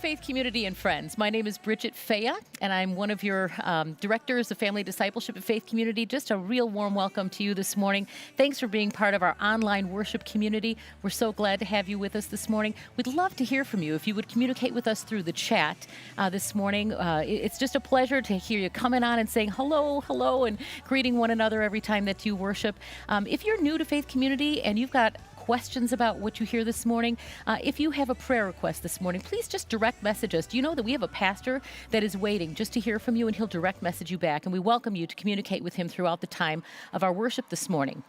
Faith Community and friends. My name is Bridget Fea, and I'm one of your directors of Family Discipleship at Faith Community. Just a real warm welcome to you this morning. Thanks for being part of our online worship community. We're so glad to have you with us this morning. We'd love to hear from you. If you would communicate with us through the chat this morning, it's just a pleasure to hear you coming on and saying hello, hello, and greeting one another every time that you worship. If you're new to Faith Community and you've got questions about what you hear this morning, if you have a prayer request this morning, please just direct message us. Do you know that we have a pastor that is waiting just to hear from you, and he'll direct message you back, and we welcome you to communicate with him throughout the time of our worship this morning.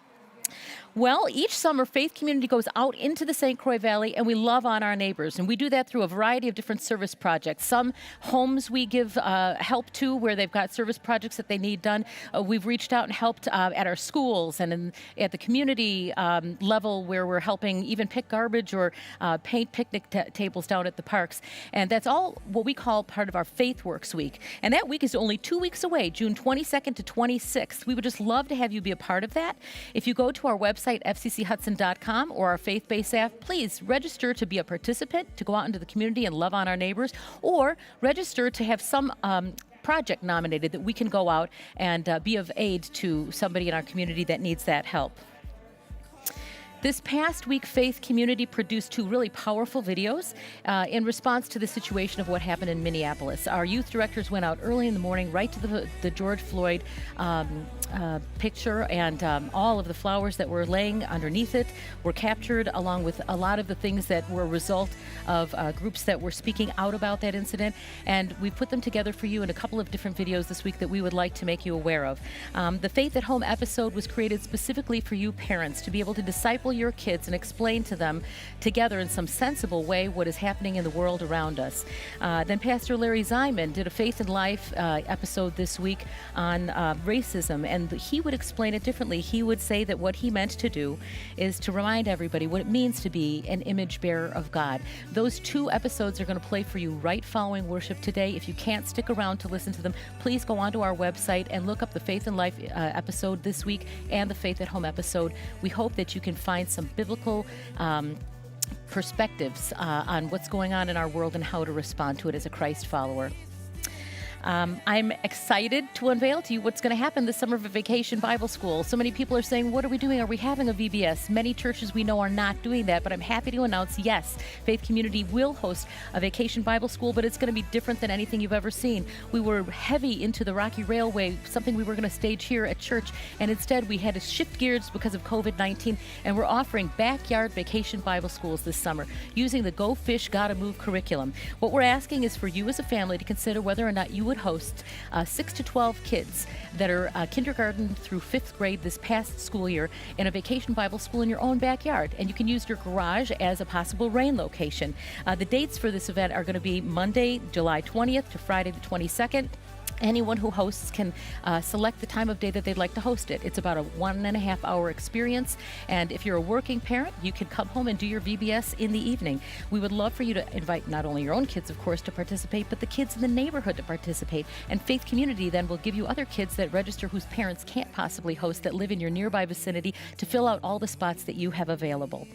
Well, each summer, Faith Community goes out into the St. Croix Valley, and we love on our neighbors. And we do that through a variety of different service projects. Some homes we give help to where they've got service projects that they need done. We've reached out and helped at our schools and at the community level where we're helping even pick garbage or paint picnic tables down at the parks. And that's all what we call part of our Faith Works Week. And that week is only 2 weeks away, June 22nd to 26th. We would just love to have you be a part of that. If you go to our website, fcchudson.com, or our faith-based app, please register to be a participant, to go out into the community and love on our neighbors, or register to have some project nominated that we can go out and be of aid to somebody in our community that needs that help. This past week, Faith Community produced 2 really powerful videos in response to the situation of what happened in Minneapolis. Our youth directors went out early in the morning right to the George Floyd picture, and all of the flowers that were laying underneath it were captured, along with a lot of the things that were a result of groups that were speaking out about that incident. And we put them together for you in a couple of different videos this week that we would like to make you aware of. The Faith at Home episode was created specifically for you parents to be able to disciple your kids and explain to them together in some sensible way what is happening in the world around us. Then Pastor Larry Ziman did a Faith and Life episode this week on racism, and he would explain it differently. He would say that what he meant to do is to remind everybody what it means to be an image bearer of God. Those 2 episodes are going to play for you right following worship today. If you can't stick around to listen to them, please go onto our website and look up the Faith and Life episode this week and the Faith at Home episode. We hope that you can find some biblical perspectives on what's going on in our world and how to respond to it as a Christ follower. I'm excited to unveil to you what's going to happen this summer for Vacation Bible School. So many people are saying, what are we doing? Are we having a VBS? Many churches we know are not doing that, but I'm happy to announce, yes, Faith Community will host a Vacation Bible School, but it's going to be different than anything you've ever seen. We were heavy into the Rocky Railway, something we were going to stage here at church, and instead we had to shift gears because of COVID-19, and we're offering backyard Vacation Bible Schools this summer using the Go Fish, Gotta Move curriculum. What we're asking is for you as a family to consider whether or not you would host 6 to 12 kids that are kindergarten through 5th grade this past school year in a Vacation Bible School in your own backyard. And you can use your garage as a possible rain location. The dates for this event are going to be Monday, July 20th to Friday the 22nd. Anyone who hosts can select the time of day that they'd like to host it. It's about a 1.5-hour experience, and if you're a working parent, you can come home and do your VBS in the evening. We would love for you to invite not only your own kids, of course, to participate, but the kids in the neighborhood to participate. And Faith Community then will give you other kids that register whose parents can't possibly host that live in your nearby vicinity to fill out all the spots that you have available.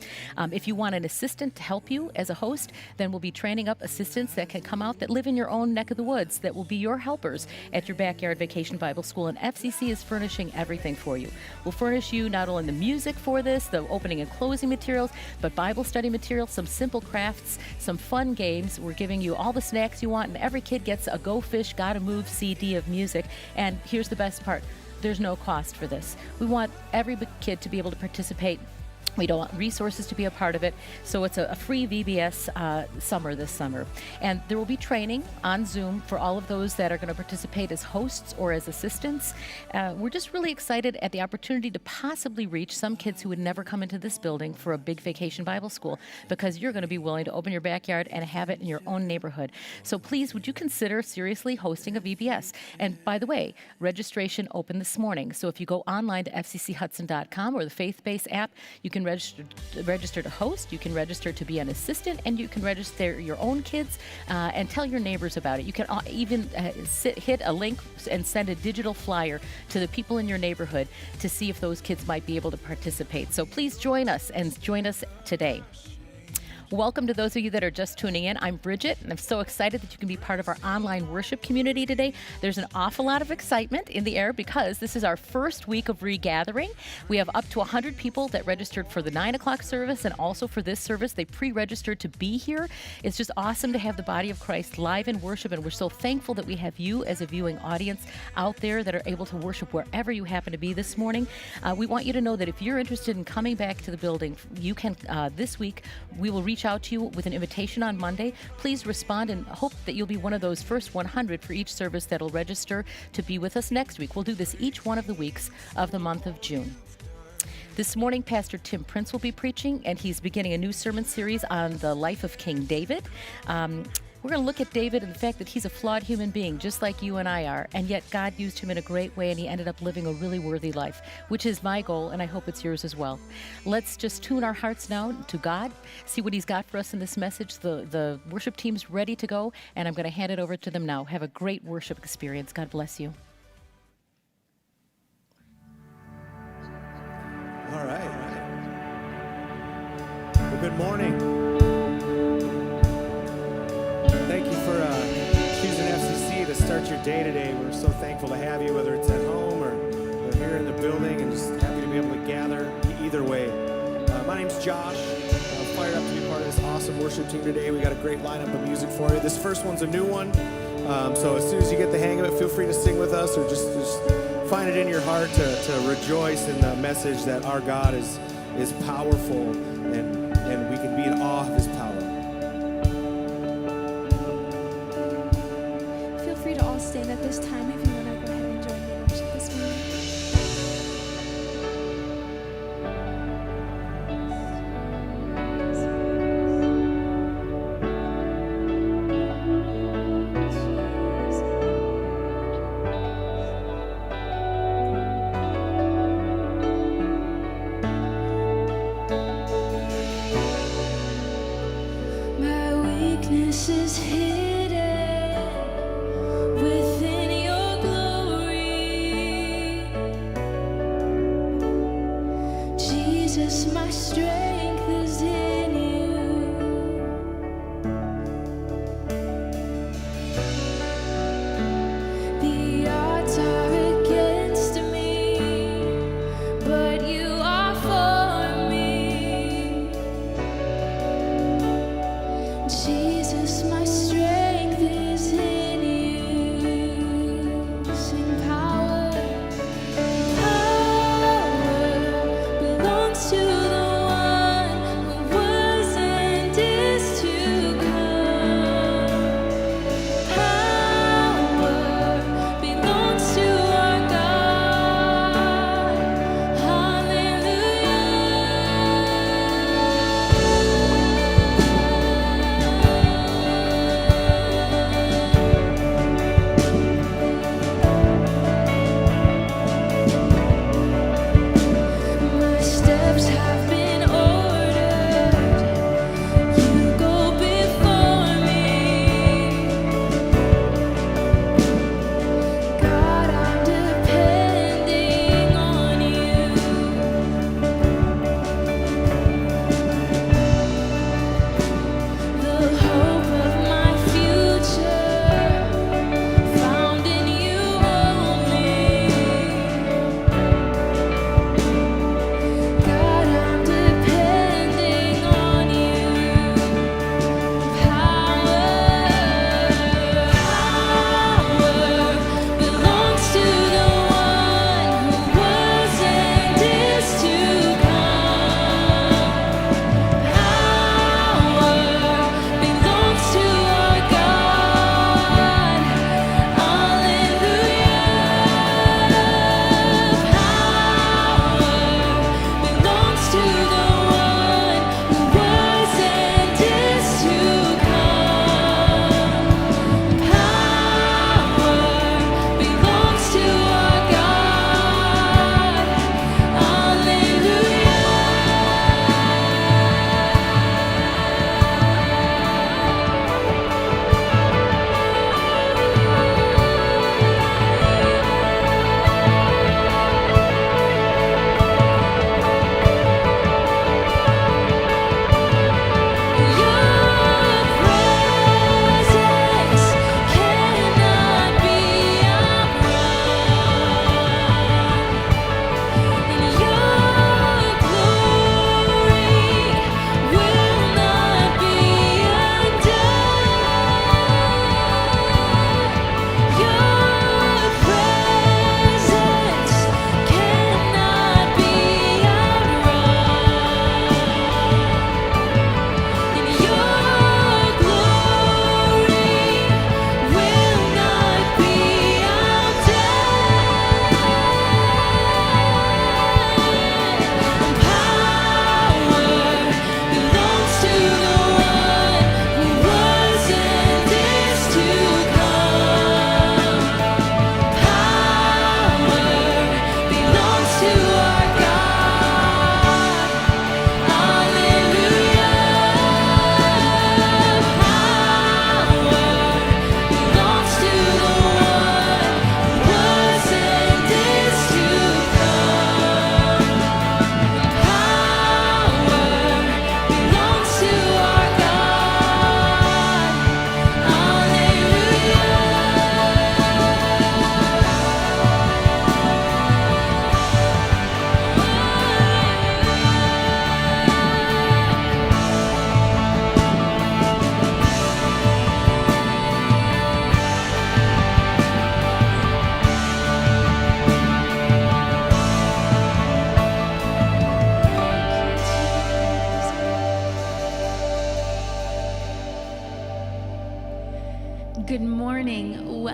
If you want an assistant to help you as a host, then we'll be training up assistants that can come out that live in your own neck of the woods that will be your helpers at your backyard Vacation Bible School, and FCC is furnishing everything for you. We'll furnish you not only the music for this, the opening and closing materials, but Bible study materials, some simple crafts, some fun games. We're giving you all the snacks you want, and every kid gets a Go Fish, Gotta Move CD of music. And here's the best part. There's no cost for this. We want every kid to be able to participate. We don't want resources to be a part of it, so it's a free VBS summer this summer. And there will be training on Zoom for all of those that are going to participate as hosts or as assistants. We're just really excited at the opportunity to possibly reach some kids who would never come into this building for a big Vacation Bible School, because you're going to be willing to open your backyard and have it in your own neighborhood. So please, would you consider seriously hosting a VBS? And by the way, registration opened this morning. So if you go online to fcchudson.com or the faith-based app, you can register to host, you can register to be an assistant, and you can register your own kids and tell your neighbors about it. You can even hit a link and send a digital flyer to the people in your neighborhood to see if those kids might be able to participate. So please join us, and join us today. Welcome to those of you that are just tuning in. I'm Bridget, and I'm so excited that you can be part of our online worship community today. There's an awful lot of excitement in the air because this is our first week of regathering. We have up to 100 people that registered for the 9 o'clock service and also for this service. They pre-registered to be here. It's just awesome to have the body of Christ live in worship, and we're so thankful that we have you as a viewing audience out there that are able to worship wherever you happen to be this morning. We want you to know that if you're interested in coming back to the building, you can this week. We will reach out to you with an invitation on Monday. Please respond and hope that you'll be one of those first 100 for each service that'll register to be with us next week. We'll do this each one of the weeks of the month of June. This morning, Pastor Tim Prince will be preaching, and he's beginning a new sermon series on the life of King David. We're going to look at David and the fact that he's a flawed human being, just like you and I are, and yet God used him in a great way, and he ended up living a really worthy life, which is my goal, and I hope it's yours as well. Let's just tune our hearts now to God, see what he's got for us in this message. The worship team's ready to go, and I'm going to hand it over to them now. Have a great worship experience. God bless you. All right. Well, good morning. Thank you for choosing FCC to start your day today. We're so thankful to have you, whether it's at home or here in the building, and just happy to be able to gather either way. My name's Josh. I'm fired up to be part of this awesome worship team today. We got a great lineup of music for you. This first one's a new one, so as soon as you get the hang of it, feel free to sing with us or just find it in your heart to rejoice in the message that our God is powerful and we can be in awe of his power. Feel free to all stand at this time if you want to go ahead and join me in worship this morning. Is hidden within your glory, Jesus. My strength is in you. The odds are against me, but you are for me, Jesus. My strength is in you. Sing power. Power belongs to the one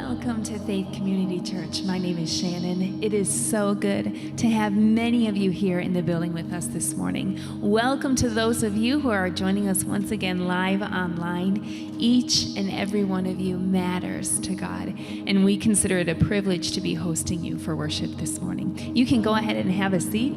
Welcome to Faith Community Church. My name is Shannon. It is so good to have many of you here in the building with us this morning. Welcome to those of you who are joining us once again live online. Each and every one of you matters to God, and we consider it a privilege to be hosting you for worship this morning. You can go ahead and have a seat.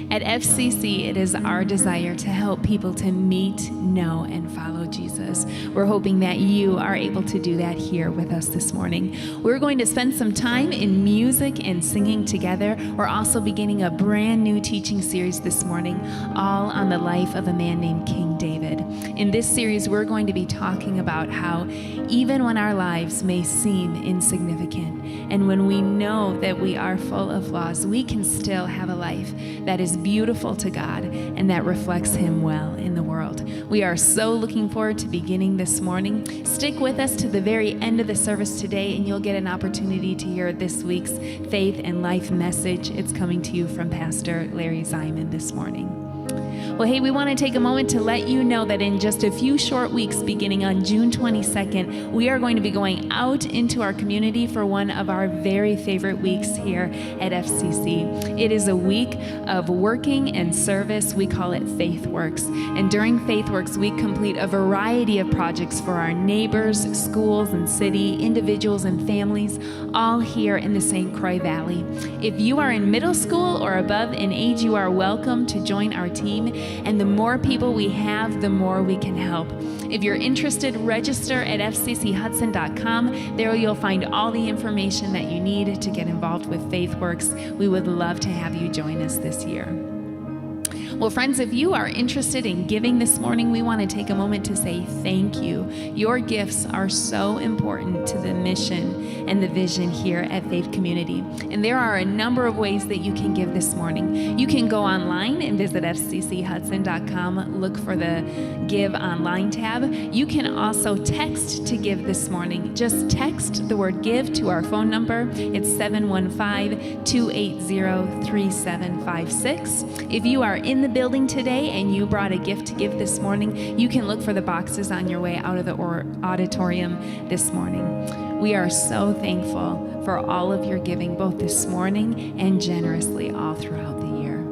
At FCC, it is our desire to help people to meet, know, and follow Jesus. We're hoping that you are able to do that here with us this morning. We're going to spend some time in music and singing together. We're also beginning a brand new teaching series this morning, all on the life of a man named King David. In this series, we're going to be talking about how even when our lives may seem insignificant, and when we know that we are full of flaws, we can still have a life that is beautiful to God and that reflects Him well in the world. We are so looking forward to beginning this morning. Stick with us to the very end of the service today, and you'll get an opportunity to hear this week's Faith and Life message. It's coming to you from Pastor Larry Ziman this morning. Well, hey, we want to take a moment to let you know that in just a few short weeks, beginning on June 22nd, we are going to be going out into our community for one of our very favorite weeks here at FCC. It is a week of working and service. We call it FaithWorks. And during FaithWorks, we complete a variety of projects for our neighbors, schools and city, individuals and families, all here in the St. Croix Valley. If you are in middle school or above in age, you are welcome to join our team. And the more people we have, the more we can help. If you're interested, register at fcchudson.com. There you'll find all the information that you need to get involved with FaithWorks. We would love to have you join us this year. Well, friends, if you are interested in giving this morning, we want to take a moment to say thank you. Your gifts are so important to the mission and the vision here at Faith Community. And there are a number of ways that you can give this morning. You can go online and visit fcchudson.com, look for the Give Online tab. You can also text to give this morning. Just text the word give to our phone number. It's 715-280-3756. If you are in the building today and you brought a gift to give this morning, you can look for the boxes on your way out of the auditorium this morning. We are so thankful for all of your giving, both this morning and generously all throughout the year.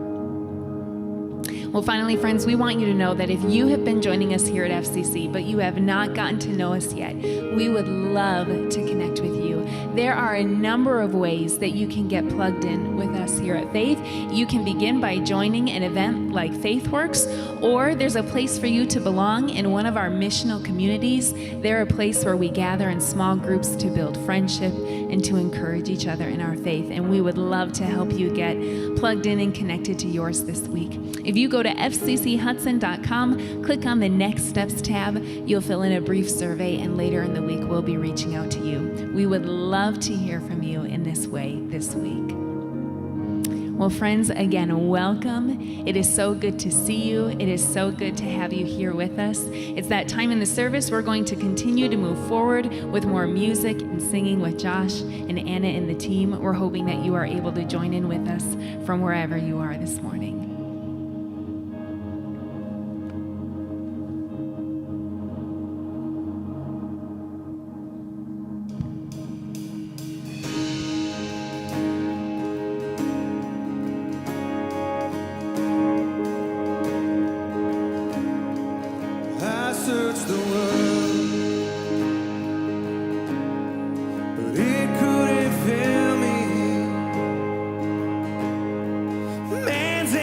Well, finally, friends, we want you to know that if you have been joining us here at FCC, but you have not gotten to know us yet, we would love to connect with you. There are a number of ways that you can get plugged in with us here at Faith. You can begin by joining an event like FaithWorks, or there's a place for you to belong in one of our missional communities. They're a place where we gather in small groups to build friendship and to encourage each other in our faith. And we would love to help you get plugged in and connected to yours this week. If you go to fcchudson.com, click on the Next Steps tab. You'll fill in a brief survey, and later in the week, we'll be reaching out to you. We would love to hear from you in this way this week. Well, friends, again, welcome. It is so good to see you. It is so good to have you here with us. It's that time in the service. We're going to continue to move forward with more music and singing with Josh and Anna and the team. We're hoping that you are able to join in with us from wherever you are this morning. Man's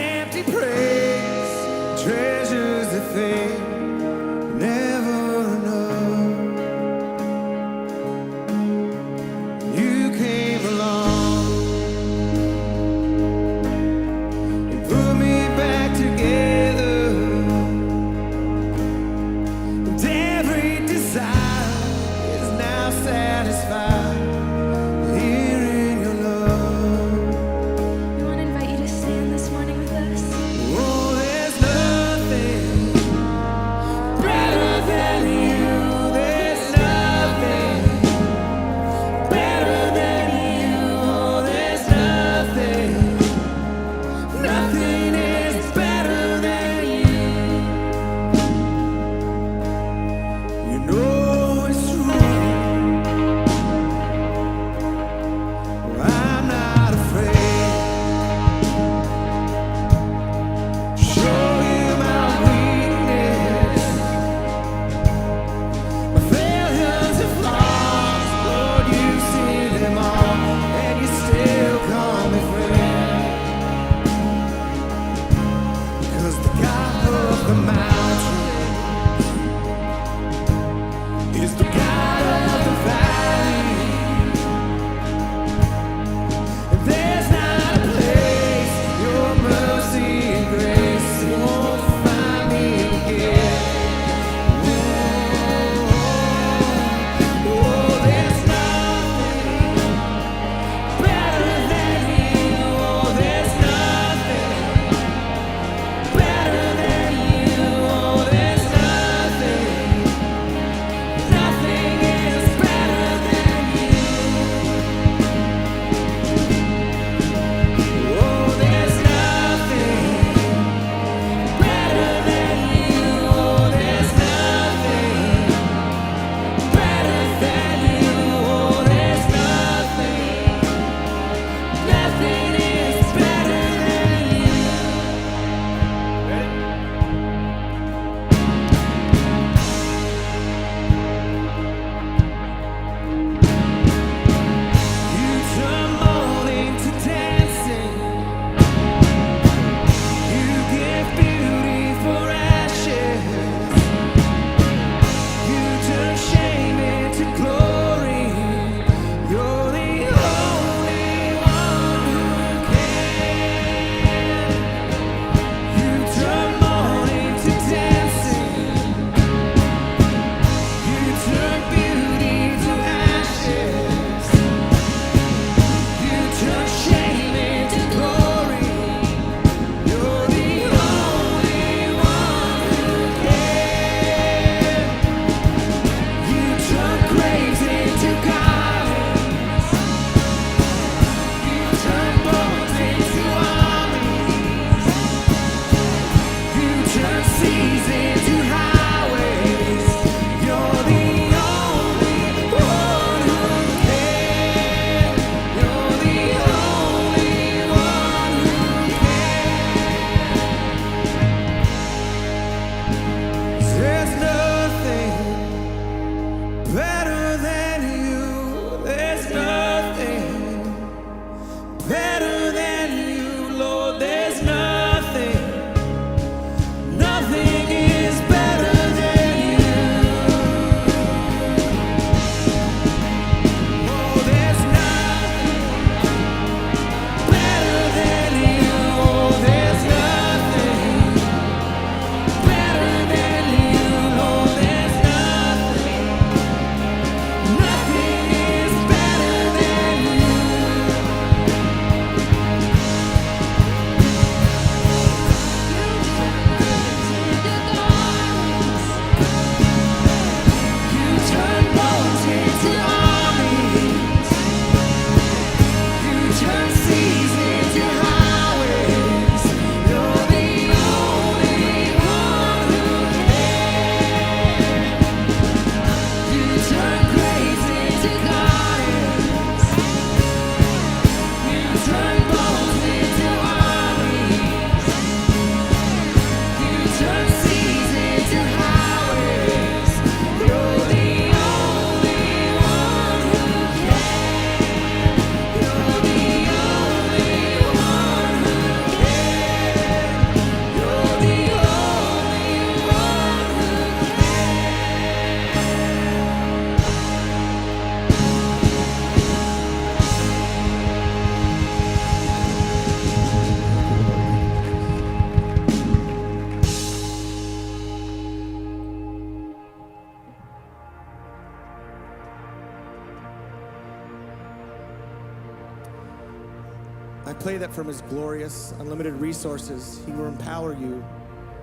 I pray that from his glorious, unlimited resources, he will empower you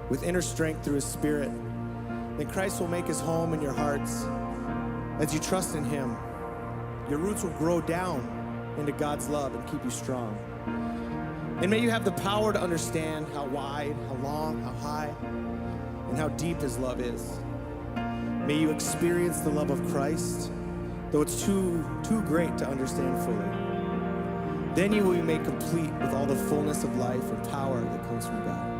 with inner strength through his Spirit. That Christ will make his home in your hearts. As you trust in him, your roots will grow down into God's love and keep you strong. And may you have the power to understand how wide, how long, how high, and how deep his love is. May you experience the love of Christ, though it's too great to understand fully. Then you will be made complete with all the fullness of life and power that comes from God.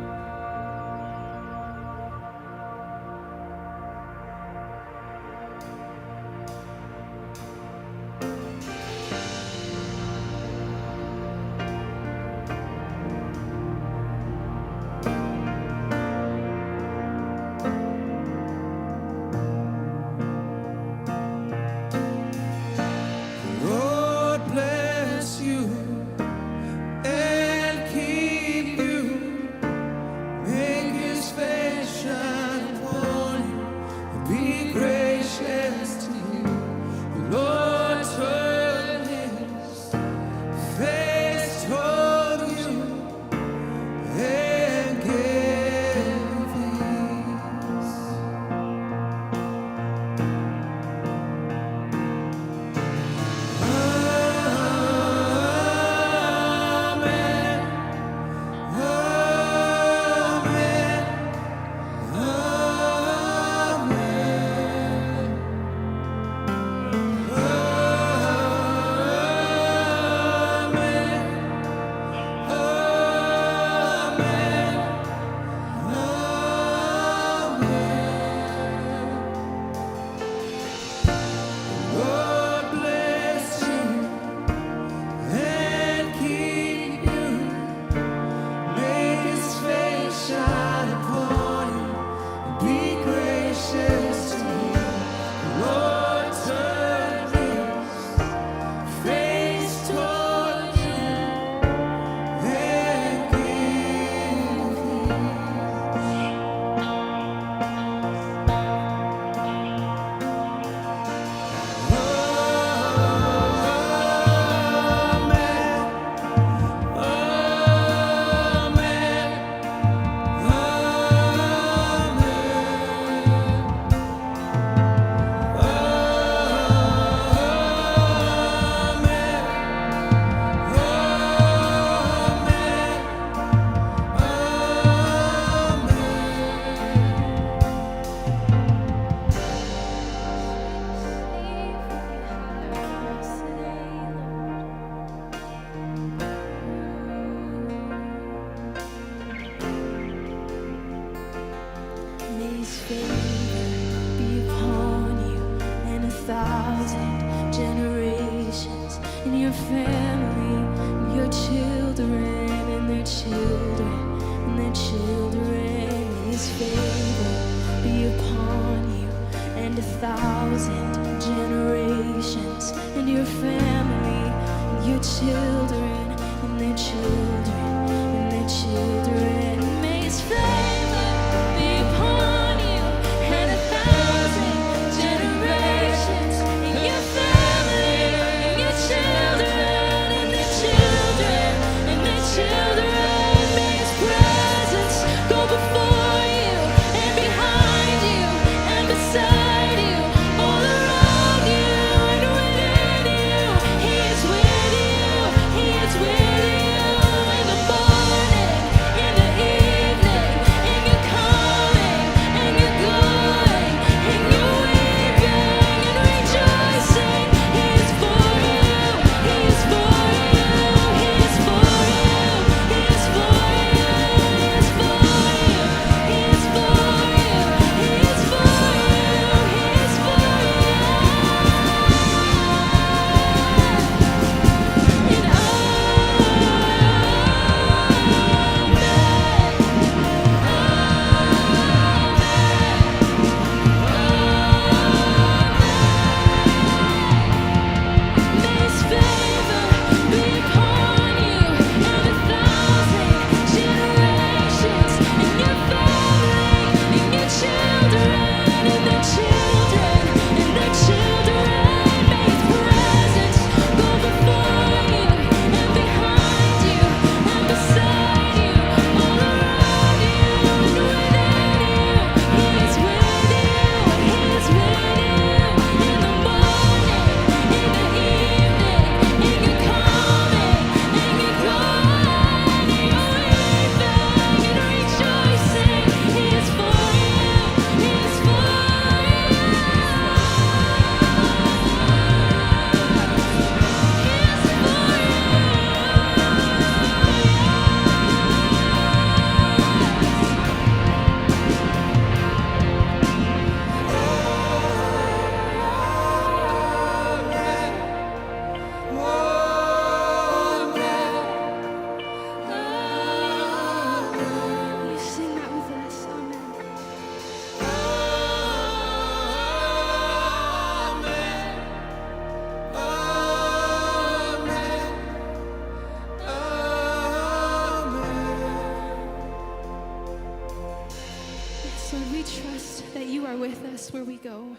with us where we go,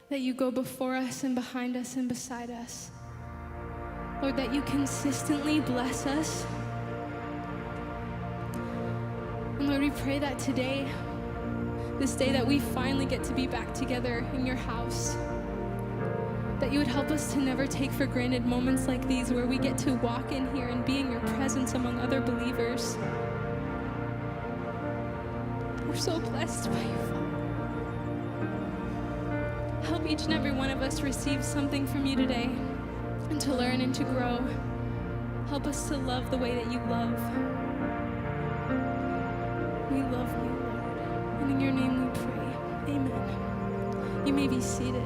that you go before us and behind us and beside us. Lord, that you consistently bless us. And Lord, we pray that today, this day that we finally get to be back together in your house, that you would help us to never take for granted moments like these where we get to walk in here and be in your presence among other believers. We're so blessed by you, Father. Help each and every one of us receive something from you today and to learn and to grow. Help us to love the way that you love. We love you, Lord. And in your name we pray. Amen. You may be seated.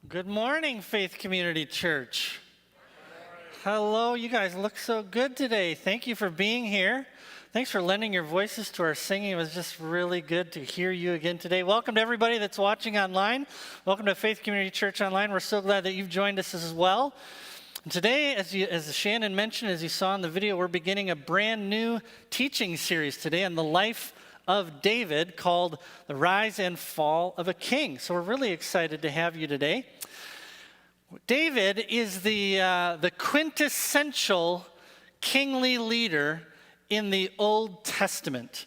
Good morning, Faith Community Church. Hello, you guys look so good today. Thank you for being here. Thanks for lending your voices to our singing. It was just really good to hear you again today. Welcome to everybody that's watching online. Welcome to Faith Community Church Online. We're so glad that you've joined us as well. And today, as Shannon mentioned, as you saw in the video, we're beginning a brand new teaching series today on the life of David called The Rise and Fall of a King. So we're really excited to have you today. David is the quintessential kingly leader in the Old Testament.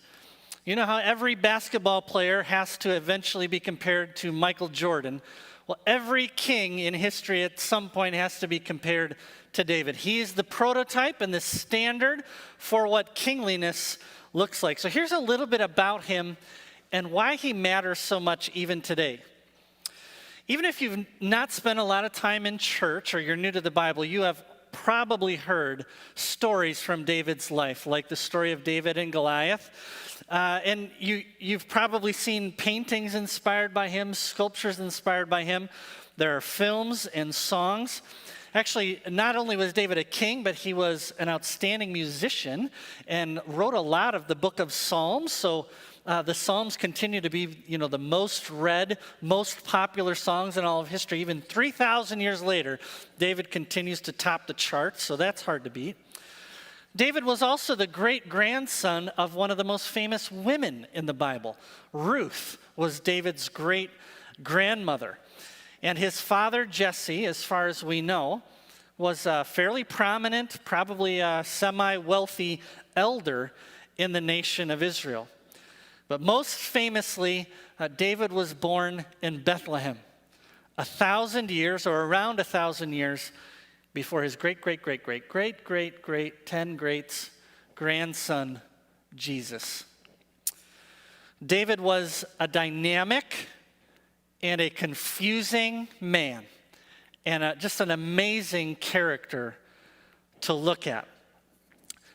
You know how every basketball player has to eventually be compared to Michael Jordan? Well, every king in history at some point has to be compared to David. He is the prototype and the standard for what kingliness looks like. So here's a little bit about him and why he matters so much even today. Even if you've not spent a lot of time in church or you're new to the Bible, you have probably heard stories from David's life, like the story of David and Goliath. And you've probably seen paintings inspired by him, sculptures inspired by him. There are films and songs. Actually, not only was David a king, but he was an outstanding musician and wrote a lot of the book of Psalms. So the Psalms continue to be, the most read, most popular songs in all of history. Even 3,000 years later, David continues to top the charts, so that's hard to beat. David was also the great-grandson of one of the most famous women in the Bible. Ruth was David's great-grandmother. And his father, Jesse, as far as we know, was a fairly prominent, probably a semi-wealthy elder in the nation of Israel. But most famously, David was born in Bethlehem, 1,000 years or around 1,000 years before his great 10 greats grandson, Jesus. David was a dynamic and a confusing man and just an amazing character to look at.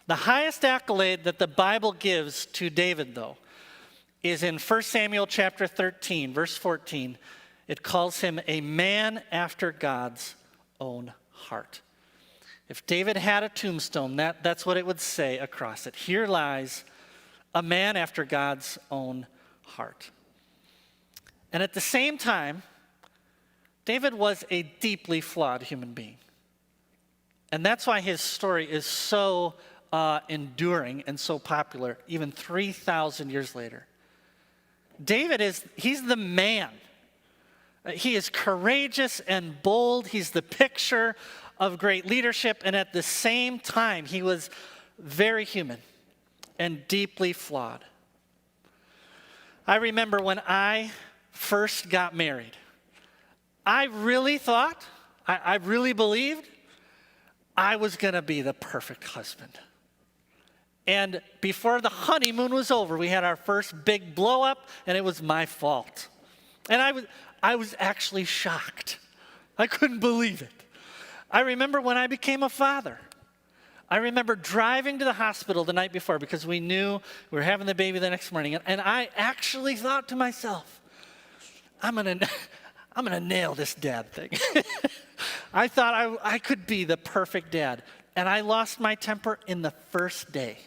The highest accolade that the Bible gives to David, though, is in 1 Samuel chapter 13, verse 14. It calls him a man after God's own heart. If David had a tombstone, that's what it would say across it. Here lies a man after God's own heart. And at the same time, David was a deeply flawed human being. And that's why his story is so enduring and so popular even 3,000 years later. David he's the man. He is courageous and bold. He's the picture of great leadership. And at the same time, he was very human and deeply flawed. I remember when I first got married, I really thought, I really believed I was going to be the perfect husband. And before the honeymoon was over, we had our first big blow up, and it was my fault. And I was actually shocked. I couldn't believe it. I remember when I became a father. I remember driving to the hospital the night before because we knew we were having the baby the next morning. And I actually thought to myself, I'm gonna nail this dad thing. I thought I could be the perfect dad. And I lost my temper in the first day.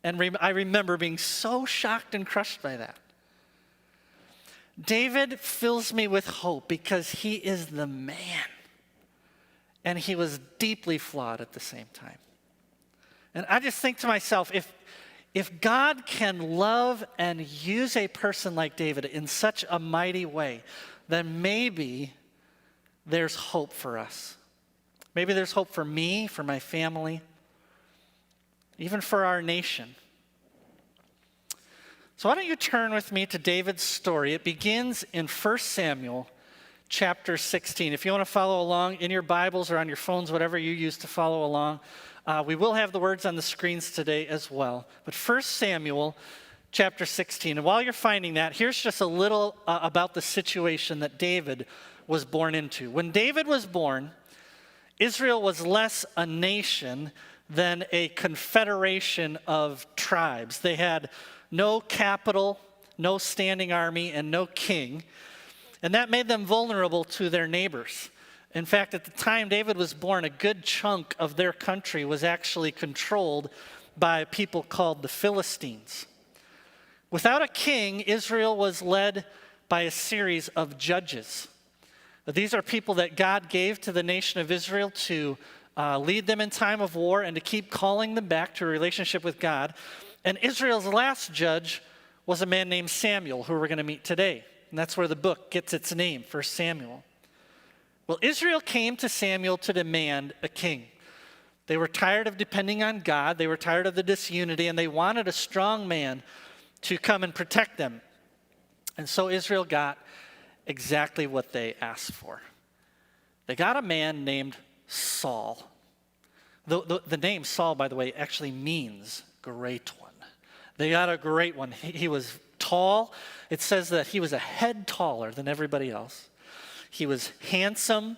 And I remember being so shocked and crushed by that. David fills me with hope because he is the man. And he was deeply flawed at the same time. And I just think to myself, if God can love and use a person like David in such a mighty way, then maybe there's hope for us. Maybe there's hope for me, for my family, even for our nation. So why don't you turn with me to David's story? It begins in 1 Samuel chapter 16. If you want to follow along in your Bibles or on your phones, whatever you use to follow along, we will have the words on the screens today as well. But 1 Samuel chapter 16. And while you're finding that, here's just a little about the situation that David was born into. When David was born, Israel was less a nation than a confederation of tribes. They had no capital, no standing army, and no king. And that made them vulnerable to their neighbors. In fact, at the time David was born, a good chunk of their country was actually controlled by people called the Philistines. Without a king, Israel was led by a series of judges. These are people that God gave to the nation of Israel to lead them in time of war and to keep calling them back to a relationship with God. And Israel's last judge was a man named Samuel, who we're going to meet today. And that's where the book gets its name, 1 Samuel. Well, Israel came to Samuel to demand a king. They were tired of depending on God. They were tired of the disunity, and they wanted a strong man to come and protect them. And so Israel got exactly what they asked for. They got a man named Saul. The name Saul, by the way, actually means great one. They got a great one. He was tall. It says that he was a head taller than everybody else. He was handsome.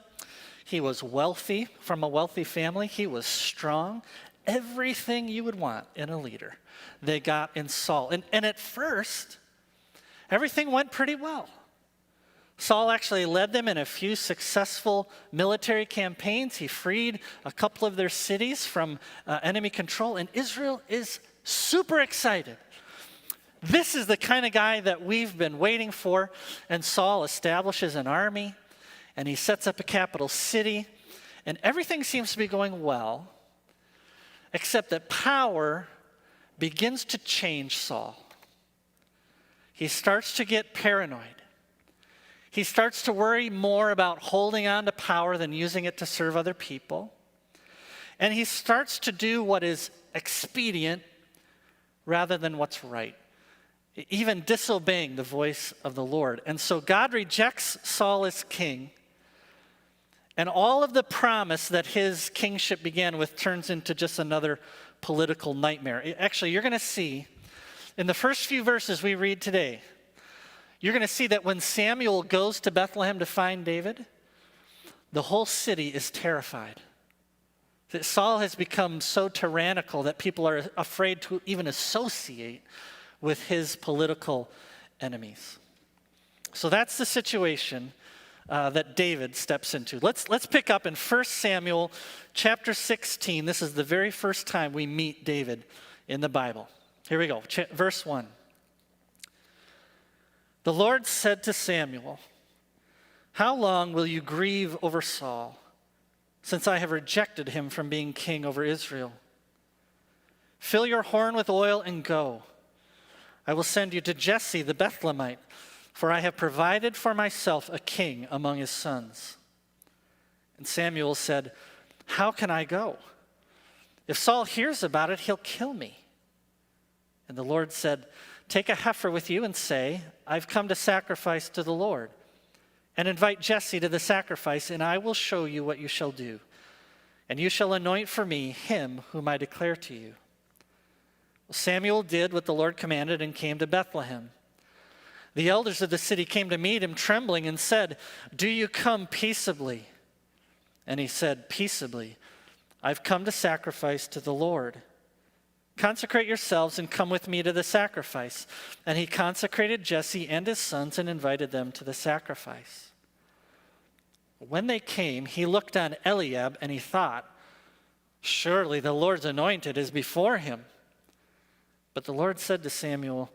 He was wealthy, from a wealthy family. He was strong. Everything you would want in a leader, they got in Saul. And at first, everything went pretty well. Saul actually led them in a few successful military campaigns. He freed a couple of their cities from enemy control, and Israel is super excited. This is the kind of guy that we've been waiting for. And Saul establishes an army, and he sets up a capital city, and everything seems to be going well, except that power begins to change Saul. He starts to get paranoid. He starts to worry more about holding on to power than using it to serve other people. And he starts to do what is expedient rather than what's right, even disobeying the voice of the Lord. And so God rejects Saul as king, and all of the promise that his kingship began with turns into just another political nightmare. Actually, you're going to see in the first few verses we read today, you're going to see that when Samuel goes to Bethlehem to find David, the whole city is terrified. That Saul has become so tyrannical that people are afraid to even associate with his political enemies. So that's the situation that David steps into. Let's pick up in 1 Samuel chapter 16. This is the very first time we meet David in the Bible. Here we go, verse 1. The Lord said to Samuel, "How long will you grieve over Saul, since I have rejected him from being king over Israel? Fill your horn with oil and go. I will send you to Jesse the Bethlehemite, for I have provided for myself a king among his sons." And Samuel said, "How can I go? If Saul hears about it, he'll kill me." And the Lord said, "Take a heifer with you and say, 'I've come to sacrifice to the Lord.' And invite Jesse to the sacrifice, and I will show you what you shall do. And you shall anoint for me him whom I declare to you." Samuel did what the Lord commanded and came to Bethlehem. The elders of the city came to meet him trembling and said, "Do you come peaceably?" And he said, "Peaceably. I've come to sacrifice to the Lord. Consecrate yourselves and come with me to the sacrifice." And he consecrated Jesse and his sons and invited them to the sacrifice. When they came, he looked on Eliab and he thought, "Surely the Lord's anointed is before him." But the Lord said to Samuel,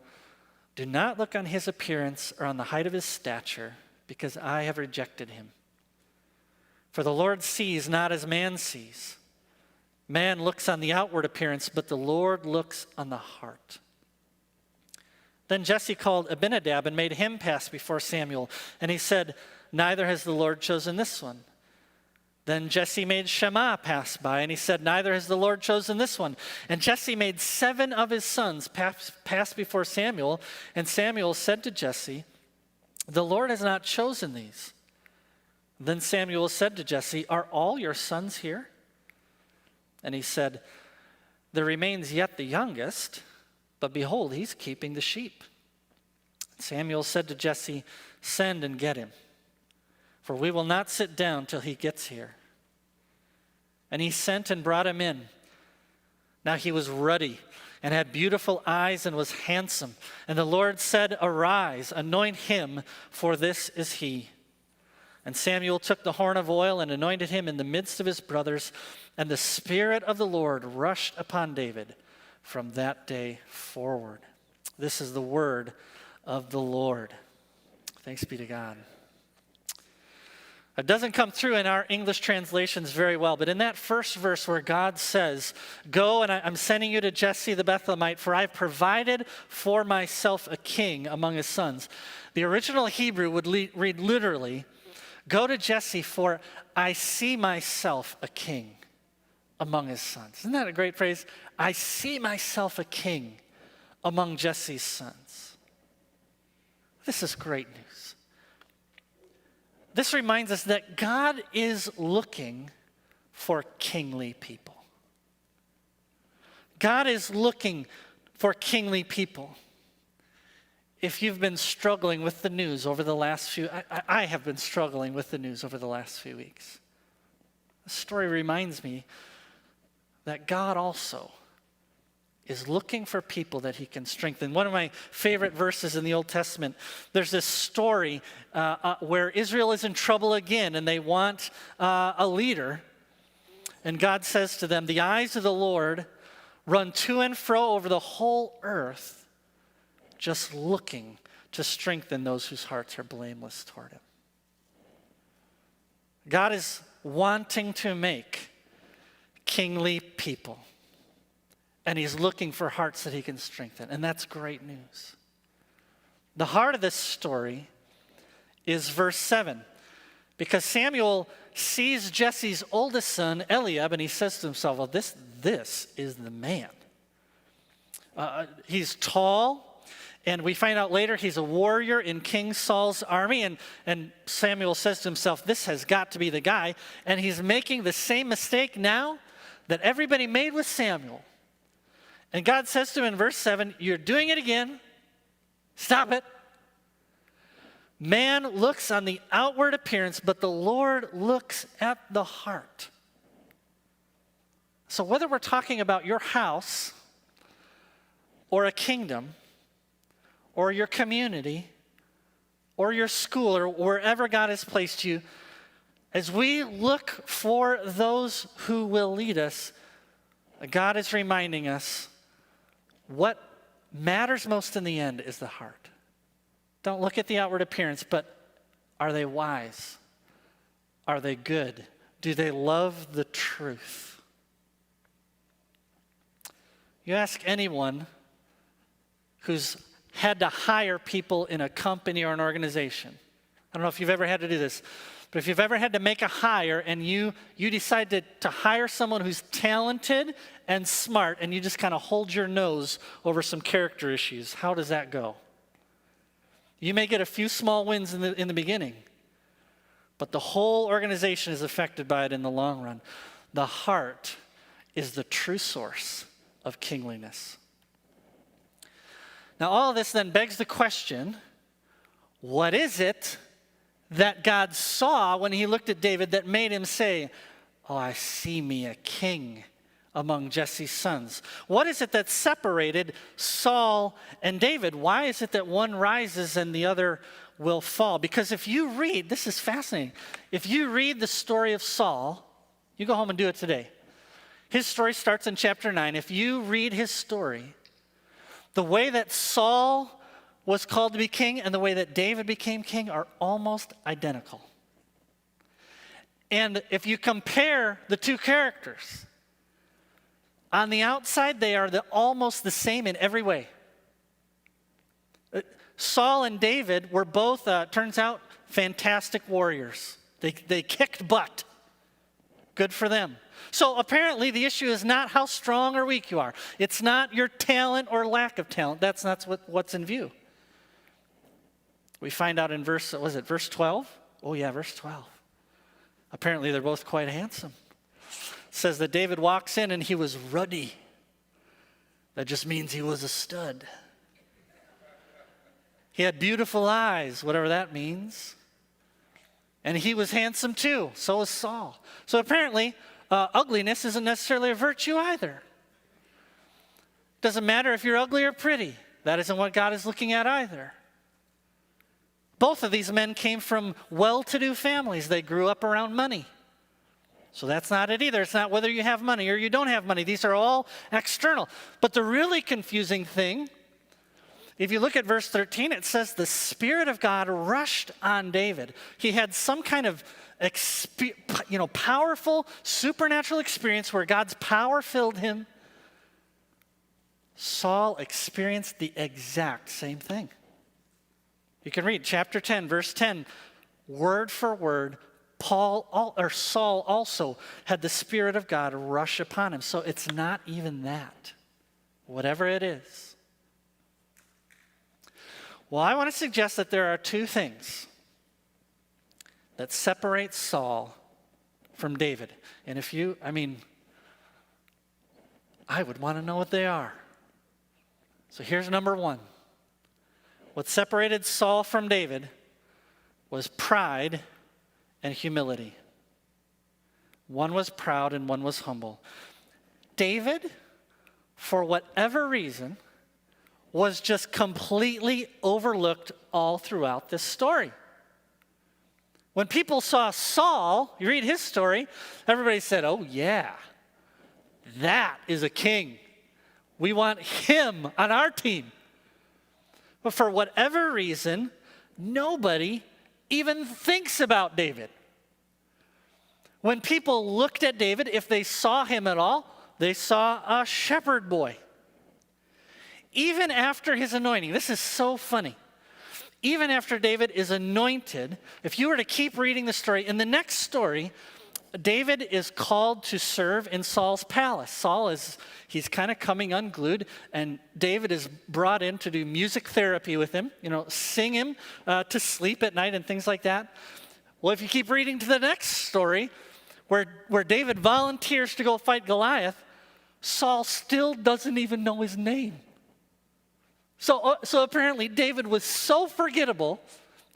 "Do not look on his appearance or on the height of his stature, because I have rejected him. For the Lord sees not as man sees. Man looks on the outward appearance, but the Lord looks on the heart." Then Jesse called Abinadab and made him pass before Samuel. And he said, "Neither has the Lord chosen this one." Then Jesse made Shammah pass by, and he said, "Neither has the Lord chosen this one." And Jesse made 7 of his sons pass before Samuel. And Samuel said to Jesse, "The Lord has not chosen these." Then Samuel said to Jesse, "Are all your sons here?" And he said, "There remains yet the youngest, but behold, he's keeping the sheep." Samuel said to Jesse, "Send and get him, for we will not sit down till he gets here." And he sent and brought him in. Now he was ruddy and had beautiful eyes and was handsome. And the Lord said, "Arise, anoint him, for this is he." And Samuel took the horn of oil and anointed him in the midst of his brothers. And the Spirit of the Lord rushed upon David from that day forward. This is the word of the Lord. Thanks be to God. It doesn't come through in our English translations very well, but in that first verse where God says, "Go, and I'm sending you to Jesse the Bethlehemite, for I've provided for myself a king among his sons," the original Hebrew would read literally, "Go to Jesse, for I see myself a king among his sons." Isn't that a great phrase? I see myself a king among Jesse's sons. This is great news. This reminds us that God is looking for kingly people. God is looking for kingly people. If you've been struggling with the news over the last few, I have been struggling with the news over the last few weeks. The story reminds me that God also is looking for people that he can strengthen. One of my favorite verses in the Old Testament, there's this story where Israel is in trouble again and they want a leader. And God says to them, "The eyes of the Lord run to and fro over the whole earth, just looking to strengthen those whose hearts are blameless toward him." God is wanting to make kingly people. And he's looking for hearts that he can strengthen. And that's great news. The heart of this story is verse 7. Because Samuel sees Jesse's oldest son, Eliab, and he says to himself, "Well, this is the man." He's tall, and we find out later he's a warrior in King Saul's army. And Samuel says to himself, "This has got to be the guy." And he's making the same mistake now that everybody made with Samuel. And God says to him in verse 7, "You're doing it again. Stop it. Man looks on the outward appearance, but the Lord looks at the heart." So whether we're talking about your house or a kingdom or your community or your school or wherever God has placed you, as we look for those who will lead us, God is reminding us what matters most in the end is the heart. Don't look at the outward appearance, but are they wise? Are they good? Do they love the truth? You ask anyone who's had to hire people in a company or an organization. I don't know if you've ever had to do this, but if you've ever had to make a hire and you decide to hire someone who's talented and smart and you just kind of hold your nose over some character issues, how does that go? You may get a few small wins in the beginning, but the whole organization is affected by it in the long run. The heart is the true source of kingliness. Now, all of this then begs the question, what is it that God saw when he looked at David that made him say, "Oh, I see me a king among Jesse's sons"? What is it that separated Saul and David? Why is it that one rises and the other will fall? Because if you read, this is fascinating, if you read the story of Saul, you go home and do it today. His story starts in chapter 9. If you read his story, the way that Saul was called to be king and the way that David became king are almost identical. And if you compare the two characters, on the outside they are almost the same in every way. Saul and David were both, turns out, fantastic warriors. They kicked butt. Good for them. So apparently the issue is not how strong or weak you are. It's not your talent or lack of talent. That's what's in view. We find out in verse 12? Oh yeah, verse 12. Apparently they're both quite handsome. It says that David walks in and he was ruddy. That just means he was a stud. He had beautiful eyes, whatever that means. And he was handsome too. So was Saul. So apparently, ugliness isn't necessarily a virtue either. Doesn't matter if you're ugly or pretty. That isn't what God is looking at either. Both of these men came from well-to-do families. They grew up around money. So that's not it either. It's not whether you have money or you don't have money. These are all external. But the really confusing thing, if you look at verse 13, it says the Spirit of God rushed on David. He had some kind of powerful supernatural experience where God's power filled him. Saul experienced the exact same thing. You can read chapter 10, verse 10, word for word. Saul also had the Spirit of God rush upon him. So it's not even that, whatever it is. Well, I want to suggest that there are two things that separate Saul from David. And I would want to know what they are. So here's number one. What separated Saul from David was pride and humility. One was proud and one was humble. David, for whatever reason, was just completely overlooked all throughout this story. When people saw Saul, you read his story, everybody said, "Oh yeah, that is a king. We want him on our team." But for whatever reason, nobody even thinks about David. When people looked at David, if they saw him at all, they saw a shepherd boy. Even after his anointing, this is so funny. Even after David is anointed, if you were to keep reading the story, in the next story, David is called to serve in Saul's palace. He's kind of coming unglued, and David is brought in to do music therapy with him, sing him to sleep at night and things like that. Well, if you keep reading to the next story, where David volunteers to go fight Goliath, Saul still doesn't even know his name. So apparently David was so forgettable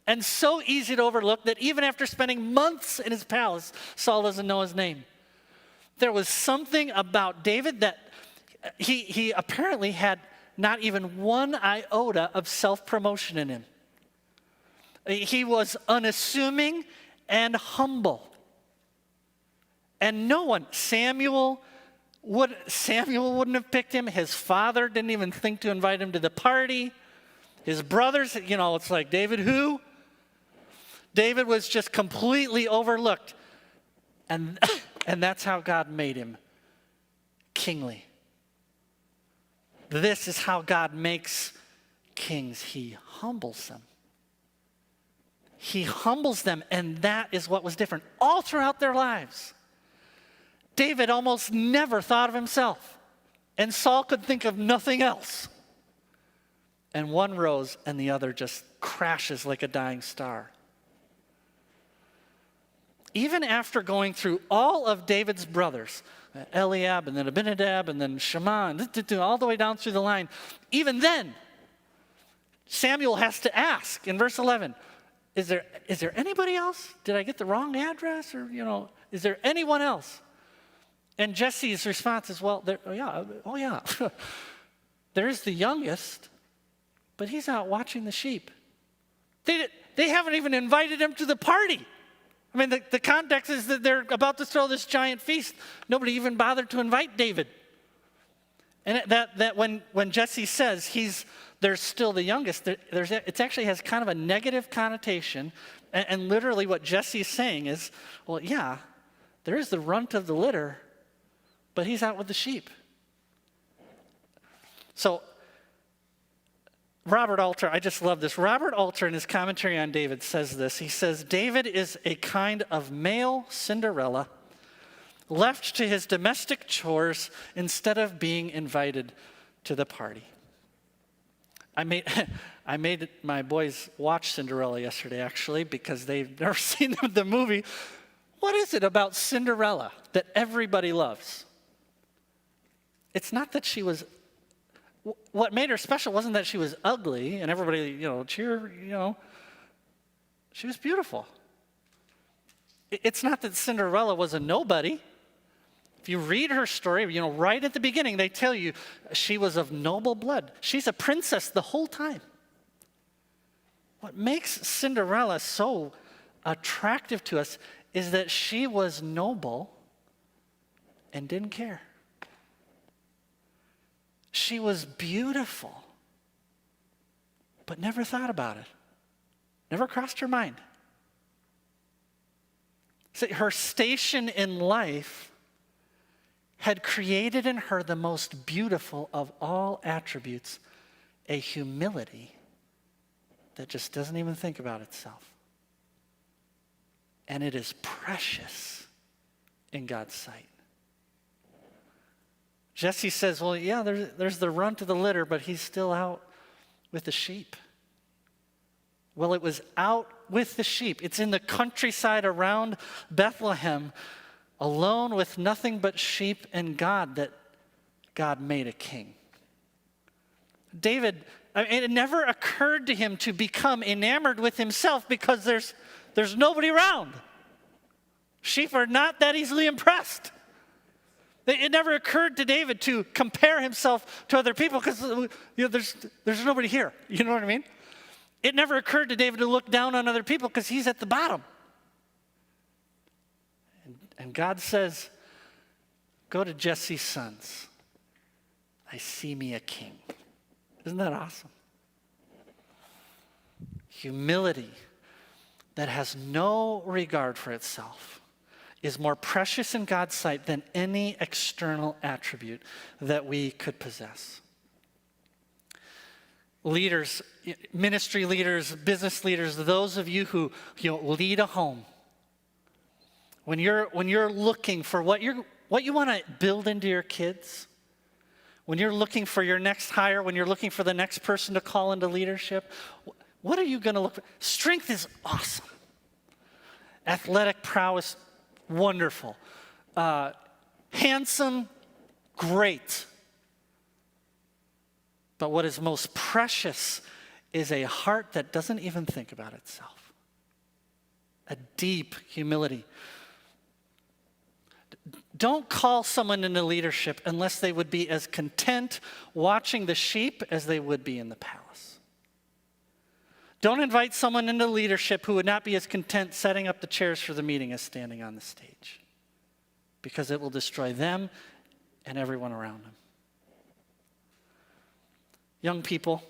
and so easy to overlook that even after spending months in his palace, Saul doesn't know his name. There was something about David that he apparently had not even one iota of self-promotion in him. He was unassuming and humble. And no one, Samuel wouldn't have picked him. His father didn't even think to invite him to the party. His brothers, it's like, David who? David was just completely overlooked. And that's how God made him kingly. This is how God makes kings. He humbles them. He humbles them, and that is what was different all throughout their lives. David almost never thought of himself, and Saul could think of nothing else. And one rose, and the other just crashes like a dying star. Even after going through all of David's brothers, Eliab, and then Abinadab, and then Shammah, and all the way down through the line, even then, Samuel has to ask in verse 11, is there anybody else? Did I get the wrong address? Or, is there anyone else? And Jesse's response is, well, oh yeah. There's the youngest, but he's out watching the sheep. They haven't even invited him to the party. I mean, the context is that they're about to throw this giant feast. Nobody even bothered to invite David. And that when Jesse says there's still the youngest, it actually has kind of a negative connotation. And literally what Jesse's saying is, well, yeah, there is the runt of the litter, but he's out with the sheep. So Robert Alter, I just love this. Robert Alter in his commentary on David says this. He says, David is a kind of male Cinderella left to his domestic chores instead of being invited to the party. I made my boys watch Cinderella yesterday, actually, because they've never seen the movie. What is it about Cinderella that everybody loves? It's not that she was, what made her special wasn't that she was ugly and everybody, cheer, she was beautiful. It's not that Cinderella was a nobody. If you read her story, right at the beginning, they tell you she was of noble blood. She's a princess the whole time. What makes Cinderella so attractive to us is that she was noble and didn't care. She was beautiful, but never thought about it. Never crossed her mind. See, her station in life had created in her the most beautiful of all attributes, a humility that just doesn't even think about itself. And it is precious in God's sight. Jesse says, well, yeah, there's the runt of the litter, but he's still out with the sheep. Well, it was out with the sheep. It's in the countryside around Bethlehem, alone with nothing but sheep and God, that God made a king. David, it never occurred to him to become enamored with himself because there's nobody around. Sheep are not that easily impressed. It never occurred to David to compare himself to other people because there's nobody here. You know what I mean? It never occurred to David to look down on other people because he's at the bottom. And God says, go to Jesse's sons. I see me a king. Isn't that awesome? Humility that has no regard for itself is more precious in God's sight than any external attribute that we could possess. Leaders, ministry leaders, business leaders, those of you who lead a home, when you're looking for what you want to build into your kids, when you're looking for your next hire, when you're looking for the next person to call into leadership, what are you going to look for? Strength is awesome. Athletic prowess, wonderful. Handsome, great. But what is most precious is a heart that doesn't even think about itself. A deep humility. Don't call someone into leadership unless they would be as content watching the sheep as they would be in the palace. Don't invite someone into leadership who would not be as content setting up the chairs for the meeting as standing on the stage, because it will destroy them and everyone around them. Young people,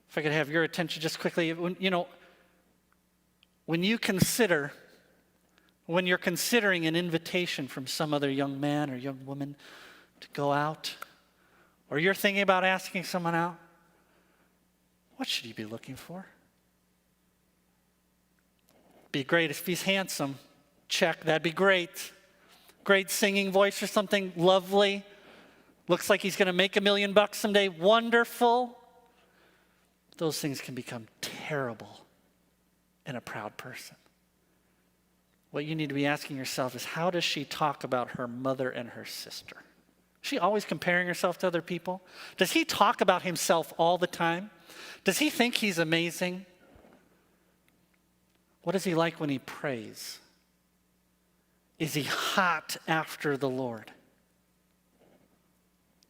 if I could have your attention just quickly, when you're considering an invitation from some other young man or young woman to go out or you're thinking about asking someone out, what should you be looking for? Be great if he's handsome. Check, that'd be great. Great singing voice or something lovely. Looks like he's going to make $1 million someday. Wonderful. Those things can become terrible in a proud person. What you need to be asking yourself is, how does she talk about her mother and her sister? Is she always comparing herself to other people? Does he talk about himself all the time? Does he think he's amazing? What is he like when he prays? Is he hot after the Lord?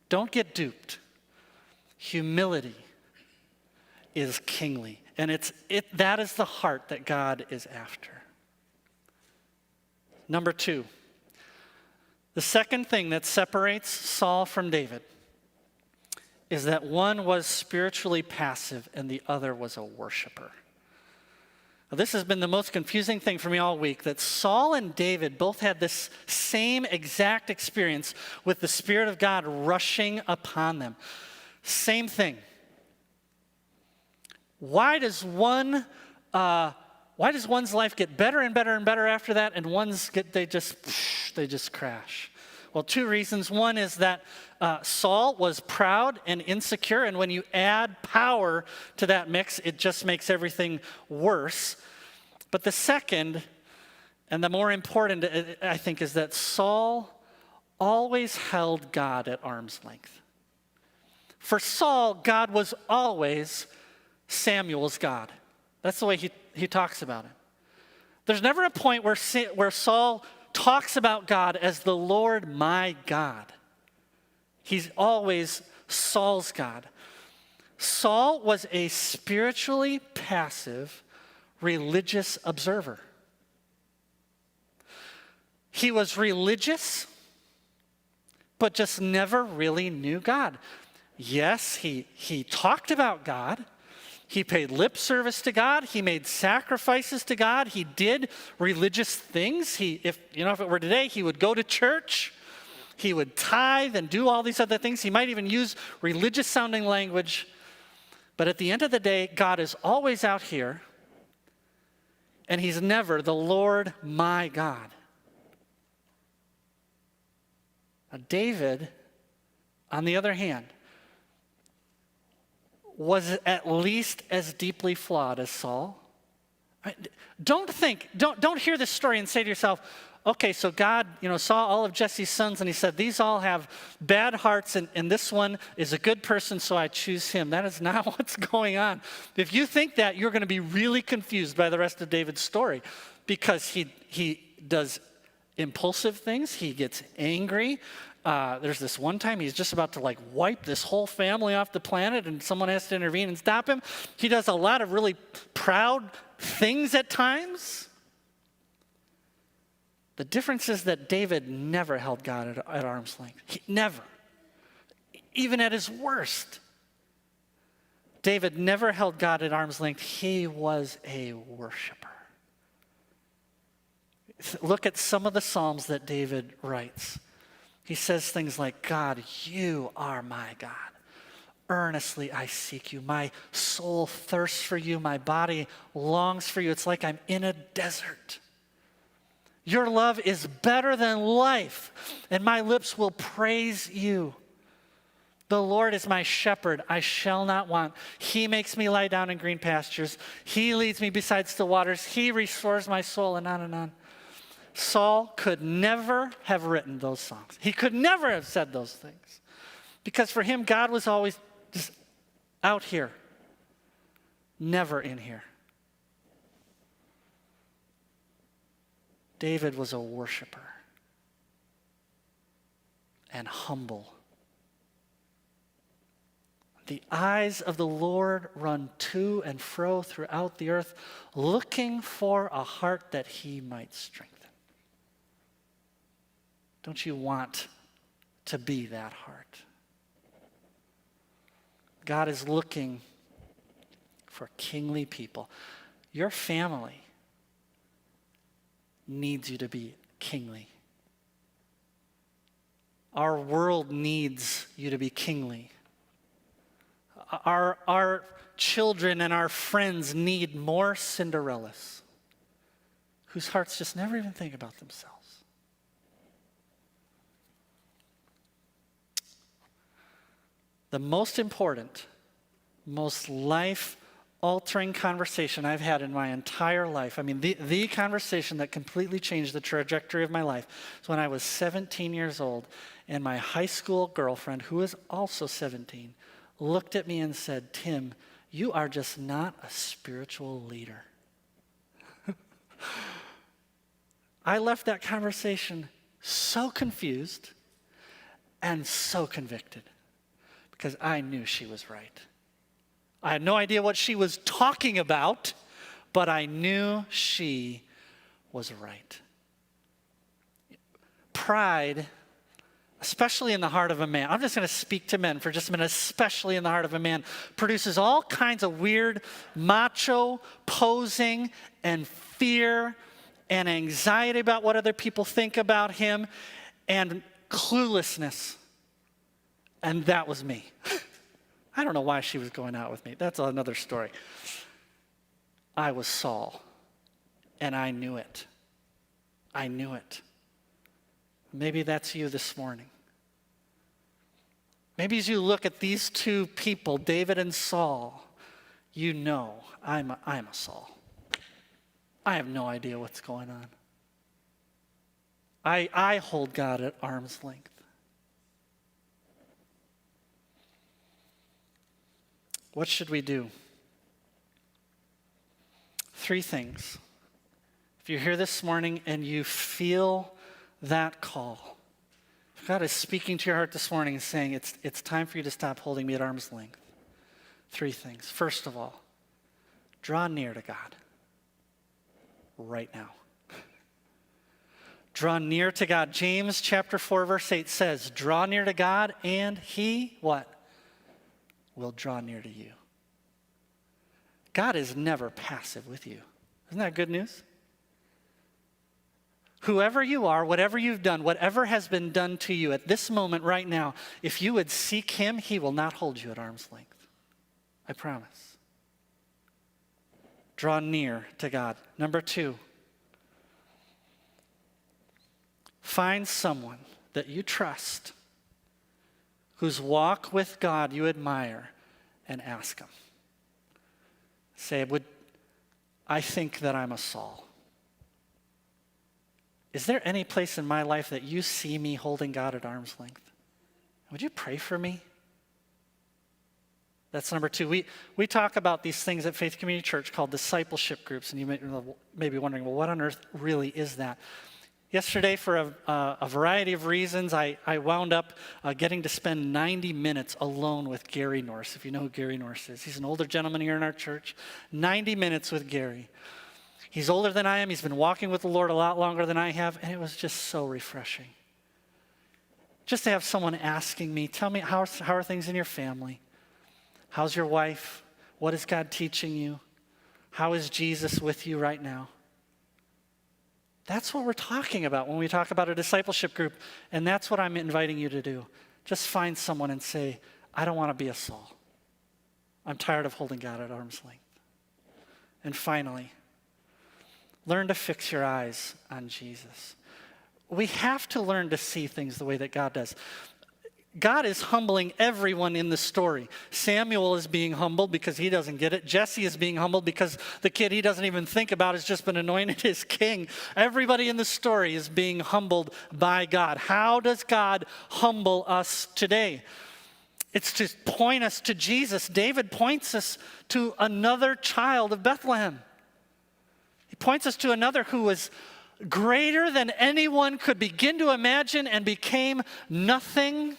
Don't get duped. Humility is kingly, and that is the heart that God is after. Number 2, the second thing that separates Saul from David is that one was spiritually passive and the other was a worshiper. Now, this has been the most confusing thing for me all week, that Saul and David both had this same exact experience with the Spirit of God rushing upon them. Same thing. Why does one's life get better and better and better after that, and they just crash? Well, 2 reasons. One is that Saul was proud and insecure, and when you add power to that mix, it just makes everything worse. But the second, and the more important, I think, is that Saul always held God at arm's length. For Saul, God was always Samuel's God. That's the way he talks about it. There's never a point where Saul talks about God as the Lord my God. He's always Saul's God. Saul was a spiritually passive, religious observer. He was religious, but just never really knew God. Yes, he talked about God. He paid lip service to God. He made sacrifices to God. He did religious things. If it were today, he would go to church. He would tithe and do all these other things. He might even use religious sounding language. But at the end of the day, God is always out here, and he's never the Lord my God. Now, David, on the other hand, was at least as deeply flawed as Saul. Don't hear this story and say to yourself, okay, so God, saw all of Jesse's sons and he said, these all have bad hearts and this one is a good person, so I choose him. That is not what's going on. If you think that, you're going to be really confused by the rest of David's story, because he does impulsive things. He gets angry. There's this one time he's just about to wipe this whole family off the planet and someone has to intervene and stop him. He does a lot of really proud things at times. The difference is that David never held God at arm's length. Never. Even at his worst. David never held God at arm's length. He was a worshiper. Look at some of the Psalms that David writes. He says things like, God, you are my God. Earnestly I seek you. My soul thirsts for you. My body longs for you. It's like I'm in a desert. Your love is better than life, and my lips will praise you. The Lord is my shepherd. I shall not want. He makes me lie down in green pastures. He leads me beside still waters. He restores my soul, and on and on. Saul could never have written those songs. He could never have said those things. Because for him, God was always just out here, never in here. David was a worshiper and humble. The eyes of the Lord run to and fro throughout the earth, looking for a heart that he might strengthen. Don't you want to be that heart? God is looking for kingly people. Your family needs you to be kingly. Our world needs you to be kingly. Our children and our friends need more Cinderellas whose hearts just never even think about themselves. The most important, most life-altering conversation I've had in my entire life, I mean, the conversation that completely changed the trajectory of my life, was when I was 17 years old, and my high school girlfriend, who was also 17, looked at me and said, "Tim, you are just not a spiritual leader." I left that conversation so confused and so convicted because I knew she was right. I had no idea what she was talking about, but I knew she was right. Pride, especially in the heart of a man, I'm just going to speak to men for just a minute, especially in the heart of a man, produces all kinds of weird macho posing and fear and anxiety about what other people think about him and cluelessness. And that was me. I don't know why she was going out with me. That's another story. I was Saul, and I knew it. I knew it. Maybe that's you this morning. Maybe as you look at these two people, David and Saul, you know I'm a Saul. I have no idea what's going on. I hold God at arm's length. What should we do? 3 things. If you're here this morning and you feel that call, if God is speaking to your heart this morning and saying, it's time for you to stop holding me at arm's length. 3 things. First of all, draw near to God right now. Draw near to God. James chapter 4, verse 8 says, draw near to God and he, what? Will draw near to you. God is never passive with you. Isn't that good news? Whoever you are, whatever you've done, whatever has been done to you at this moment right now, if you would seek him, he will not hold you at arm's length. I promise. Draw near to God. Number 2, find someone that you trust, whose walk with God you admire, and ask him. Say, I think that I'm a Saul. Is there any place in my life that you see me holding God at arm's length? Would you pray for me? That's number 2. We talk about these things at Faith Community Church called discipleship groups, and you may be wondering, well, what on earth really is that? Yesterday, for a variety of reasons, I wound up getting to spend 90 minutes alone with Gary Norse, if you know who Gary Norse is. He's an older gentleman here in our church. 90 minutes with Gary. He's older than I am. He's been walking with the Lord a lot longer than I have, and it was just so refreshing. Just to have someone asking me, tell me, how are things in your family? How's your wife? What is God teaching you? How is Jesus with you right now? That's what we're talking about when we talk about a discipleship group, and that's what I'm inviting you to do. Just find someone and say, I don't want to be a Saul. I'm tired of holding God at arm's length. And finally, learn to fix your eyes on Jesus. We have to learn to see things the way that God does. God is humbling everyone in the story. Samuel is being humbled because he doesn't get it. Jesse is being humbled because the kid he doesn't even think about has just been anointed as king. Everybody in the story is being humbled by God. How does God humble us today? It's to point us to Jesus. David points us to another child of Bethlehem. He points us to another who was greater than anyone could begin to imagine and became nothing,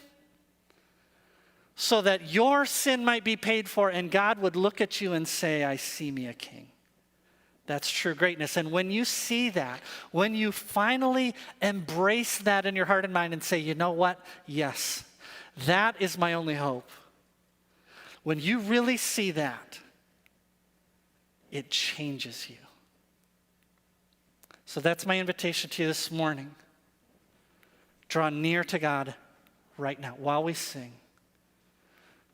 so that your sin might be paid for and God would look at you and say, I see me a king. That's true greatness. And when you see that, when you finally embrace that in your heart and mind and say, you know what? Yes, that is my only hope. When you really see that, it changes you. So that's my invitation to you this morning. Draw near to God right now, while we sing,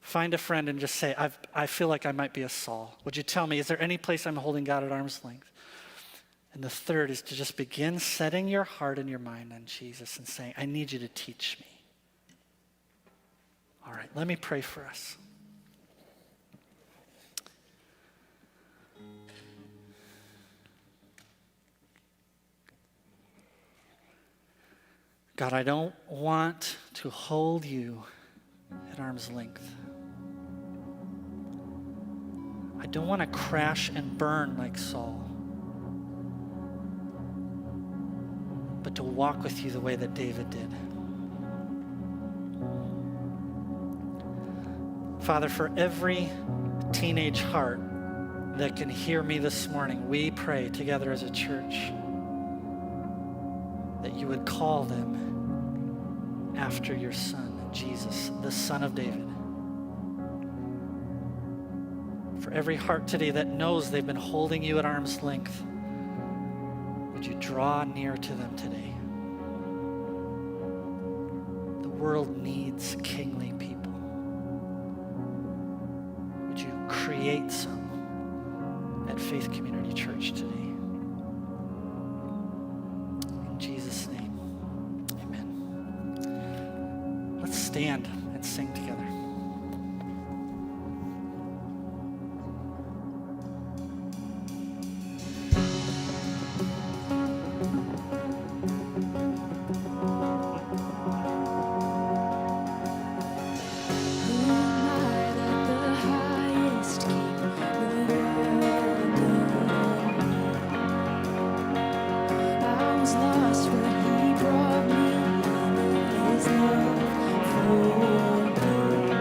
find a friend and just say, I feel like I might be a Saul. Would you tell me, is there any place I'm holding God at arm's length? And the third is to just begin setting your heart and your mind on Jesus and saying, I need you to teach me. All right, let me pray for us. God, I don't want to hold you at arm's length. I don't want to crash and burn like Saul, but to walk with you the way that David did. Father, for every teenage heart that can hear me this morning, we pray together as a church that you would call them after your Son, Jesus, the Son of David. For every heart today that knows they've been holding you at arm's length, would you draw near to them today? The world needs kingly people. Would you create some at Faith Community Church today? In Jesus' name, amen. Let's stand and sing together. Lost, but he brought me in his love for me.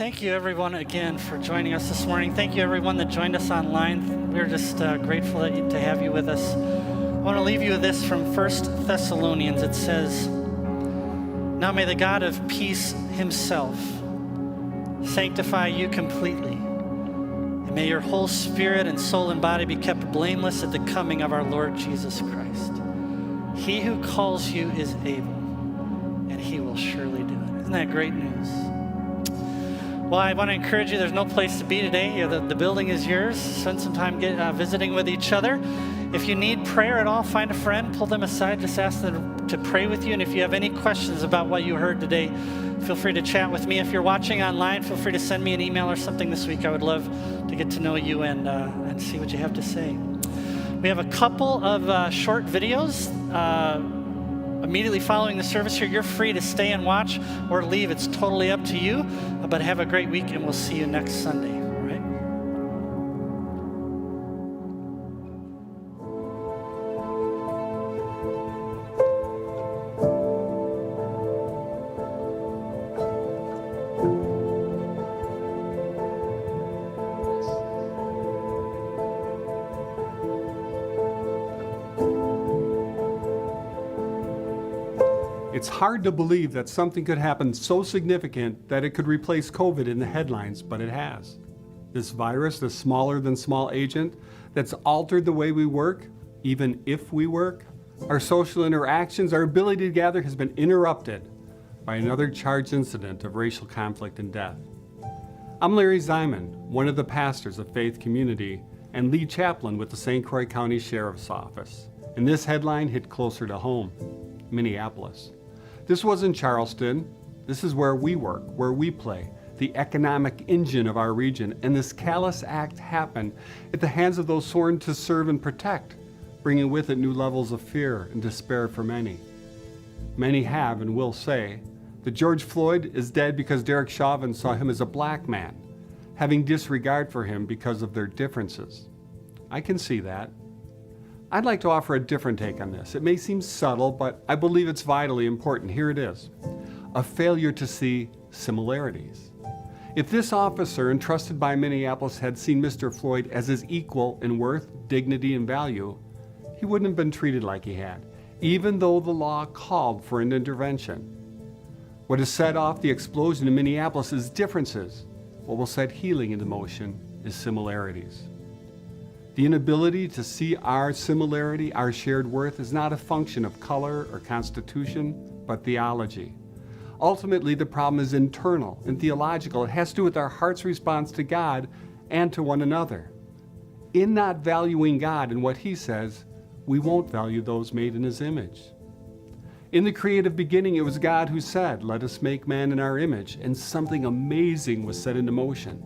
thank you everyone again for joining us this morning. Thank you everyone that joined us online. We're just grateful to have you with us. I want to leave you with this from 1 Thessalonians. It says, "Now may the God of peace himself sanctify you completely, and may your whole spirit and soul and body be kept blameless at the coming of our Lord Jesus Christ. He who calls you is able, and he will surely do it." Isn't that great news? Well, I want to encourage you, there's no place to be today. The building is yours. Spend some time visiting with each other. If you need prayer at all, find a friend, pull them aside, just ask them to pray with you. And if you have any questions about what you heard today, feel free to chat with me. If you're watching online, feel free to send me an email or something this week. I would love to get to know you and see what you have to say. We have a couple of short videos immediately following the service here. You're free to stay and watch or leave. It's totally up to you. But have a great week, and we'll see you next Sunday. All right? It's hard to believe that something could happen so significant that it could replace COVID in the headlines, but it has. This virus, this smaller than small agent that's altered the way we work, even if we work, our social interactions, our ability to gather has been interrupted by another charged incident of racial conflict and death. I'm Larry Ziman, one of the pastors of Faith Community and lead chaplain with the St. Croix County Sheriff's Office. And this headline hit closer to home, Minneapolis. This wasn't Charleston. This is where we work, where we play, the economic engine of our region. And this callous act happened at the hands of those sworn to serve and protect, bringing with it new levels of fear and despair for many. Many have and will say that George Floyd is dead because Derek Chauvin saw him as a black man, having disregard for him because of their differences. I can see that. I'd like to offer a different take on this. It may seem subtle, but I believe it's vitally important. Here it is. A failure to see similarities. If this officer entrusted by Minneapolis had seen Mr. Floyd as his equal in worth, dignity, and value, he wouldn't have been treated like he had, even though the law called for an intervention. What has set off the explosion in Minneapolis is differences. What will set healing into motion is similarities. The inability to see our similarity, our shared worth, is not a function of color or constitution, but theology. Ultimately, the problem is internal and theological. It has to do with our heart's response to God and to one another. In not valuing God and what He says, we won't value those made in His image. In the creative beginning, it was God who said, "Let us make man in our image," and something amazing was set into motion.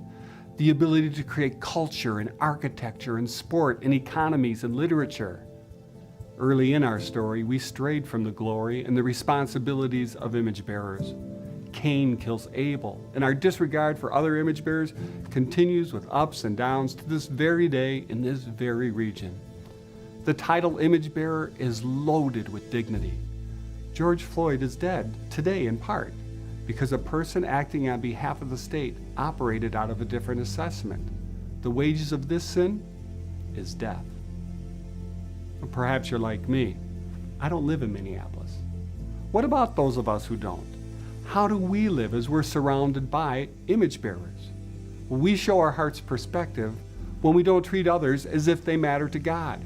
The ability to create culture and architecture and sport and economies and literature. Early in our story, we strayed from the glory and the responsibilities of image bearers. Cain kills Abel, and our disregard for other image bearers continues with ups and downs to this very day in this very region. The title image bearer is loaded with dignity. George Floyd is dead today in part because a person acting on behalf of the state operated out of a different assessment. The wages of this sin is death. Or perhaps you're like me. I don't live in Minneapolis. What about those of us who don't? How do we live as we're surrounded by image bearers? Well, we show our heart's perspective when we don't treat others as if they matter to God.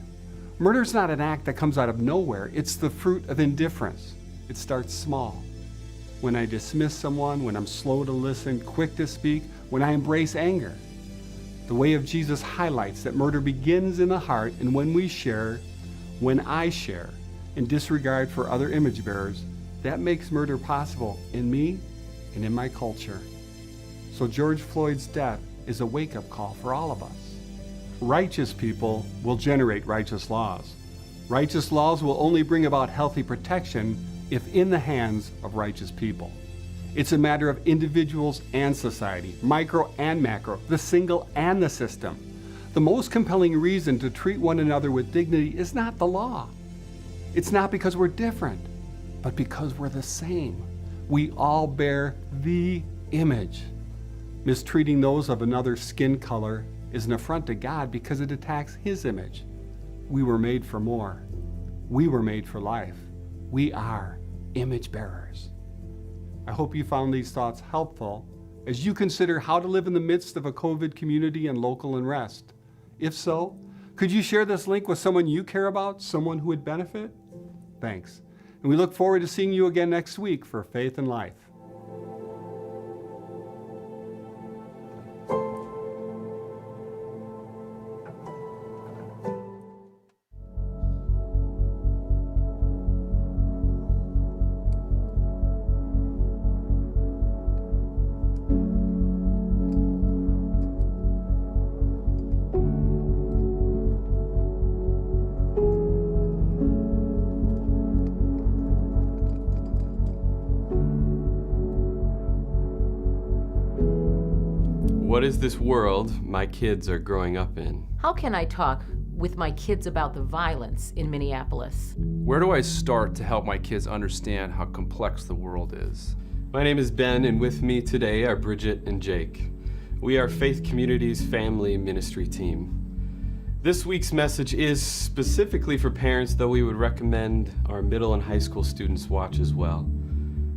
Murder is not an act that comes out of nowhere. It's the fruit of indifference. It starts small. When I dismiss someone, when I'm slow to listen, quick to speak, when I embrace anger. The way of Jesus highlights that murder begins in the heart, and when I share, in disregard for other image bearers, that makes murder possible in me and in my culture. So George Floyd's death is a wake-up call for all of us. Righteous people will generate righteous laws. Righteous laws will only bring about healthy protection if in the hands of righteous people. It's a matter of individuals and society, micro and macro, the single and the system. The most compelling reason to treat one another with dignity is not the law. It's not because we're different, but because we're the same. We all bear the image. Mistreating those of another skin color is an affront to God because it attacks His image. We were made for more. We were made for life. We are image bearers. I hope you found these thoughts helpful as you consider how to live in the midst of a COVID community and local unrest. If so, could you share this link with someone you care about, someone who would benefit? Thanks. And we look forward to seeing you again next week for Faith and Life. What is this world my kids are growing up in? How can I talk with my kids about the violence in Minneapolis? Where do I start to help my kids understand how complex the world is? My name is Ben, and with me today are Bridget and Jake. We are Faith Community's family ministry team. This week's message is specifically for parents, though we would recommend our middle and high school students watch as well.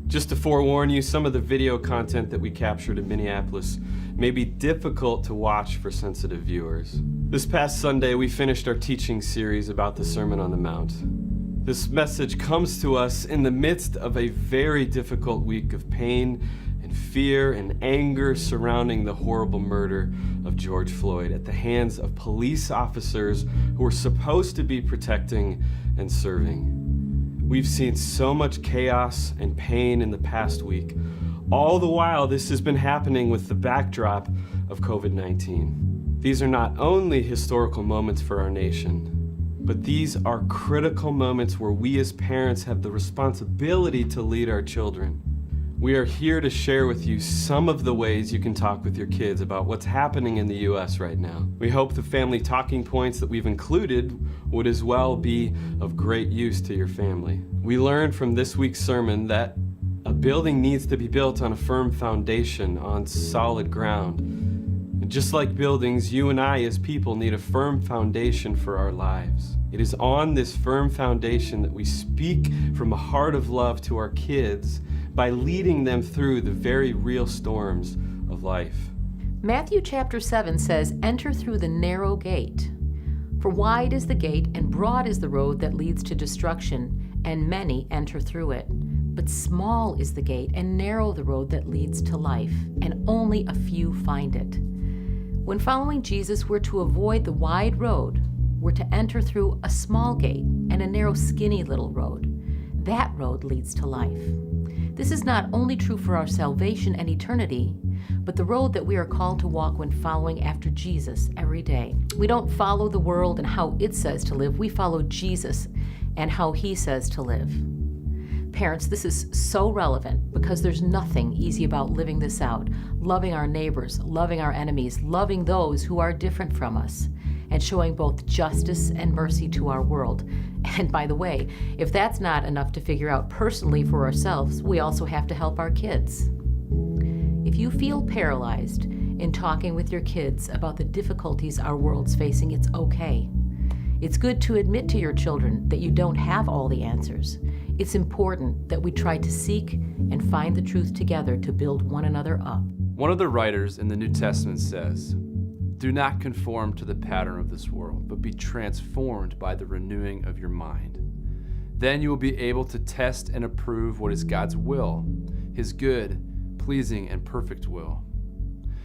Just to forewarn you, some of the video content that we captured in Minneapolis may be difficult to watch for sensitive viewers. This past Sunday, we finished our teaching series about the Sermon on the Mount. This message comes to us in the midst of a very difficult week of pain and fear and anger surrounding the horrible murder of George Floyd at the hands of police officers who were supposed to be protecting and serving. We've seen so much chaos and pain in the past week. All the while, this has been happening with the backdrop of COVID-19. These are not only historical moments for our nation, but these are critical moments where we as parents have the responsibility to lead our children. We are here to share with you some of the ways you can talk with your kids about what's happening in the U.S. right now. We hope the family talking points that we've included would as well be of great use to your family. We learned from this week's sermon that a building needs to be built on a firm foundation, on solid ground. And just like buildings, you and I as people need a firm foundation for our lives. It is on this firm foundation that we speak from a heart of love to our kids by leading them through the very real storms of life. Matthew chapter 7 says, "Enter through the narrow gate. For wide is the gate and broad is the road that leads to destruction, and many enter through it. But small is the gate and narrow the road that leads to life, and only a few find it." When following Jesus, we're to avoid the wide road. We're to enter through a small gate and a narrow, skinny little road. That road leads to life. This is not only true for our salvation and eternity, but the road that we are called to walk when following after Jesus every day. We don't follow the world and how it says to live. We follow Jesus and how He says to live. Parents, this is so relevant because there's nothing easy about living this out, loving our neighbors, loving our enemies, loving those who are different from us, and showing both justice and mercy to our world. And by the way, if that's not enough to figure out personally for ourselves, we also have to help our kids. If you feel paralyzed in talking with your kids about the difficulties our world's facing, it's okay. It's good to admit to your children that you don't have all the answers. It's important that we try to seek and find the truth together to build one another up. One of the writers in the New Testament says, "Do not conform to the pattern of this world, but be transformed by the renewing of your mind. Then you will be able to test and approve what is God's will, His good, pleasing, and perfect will."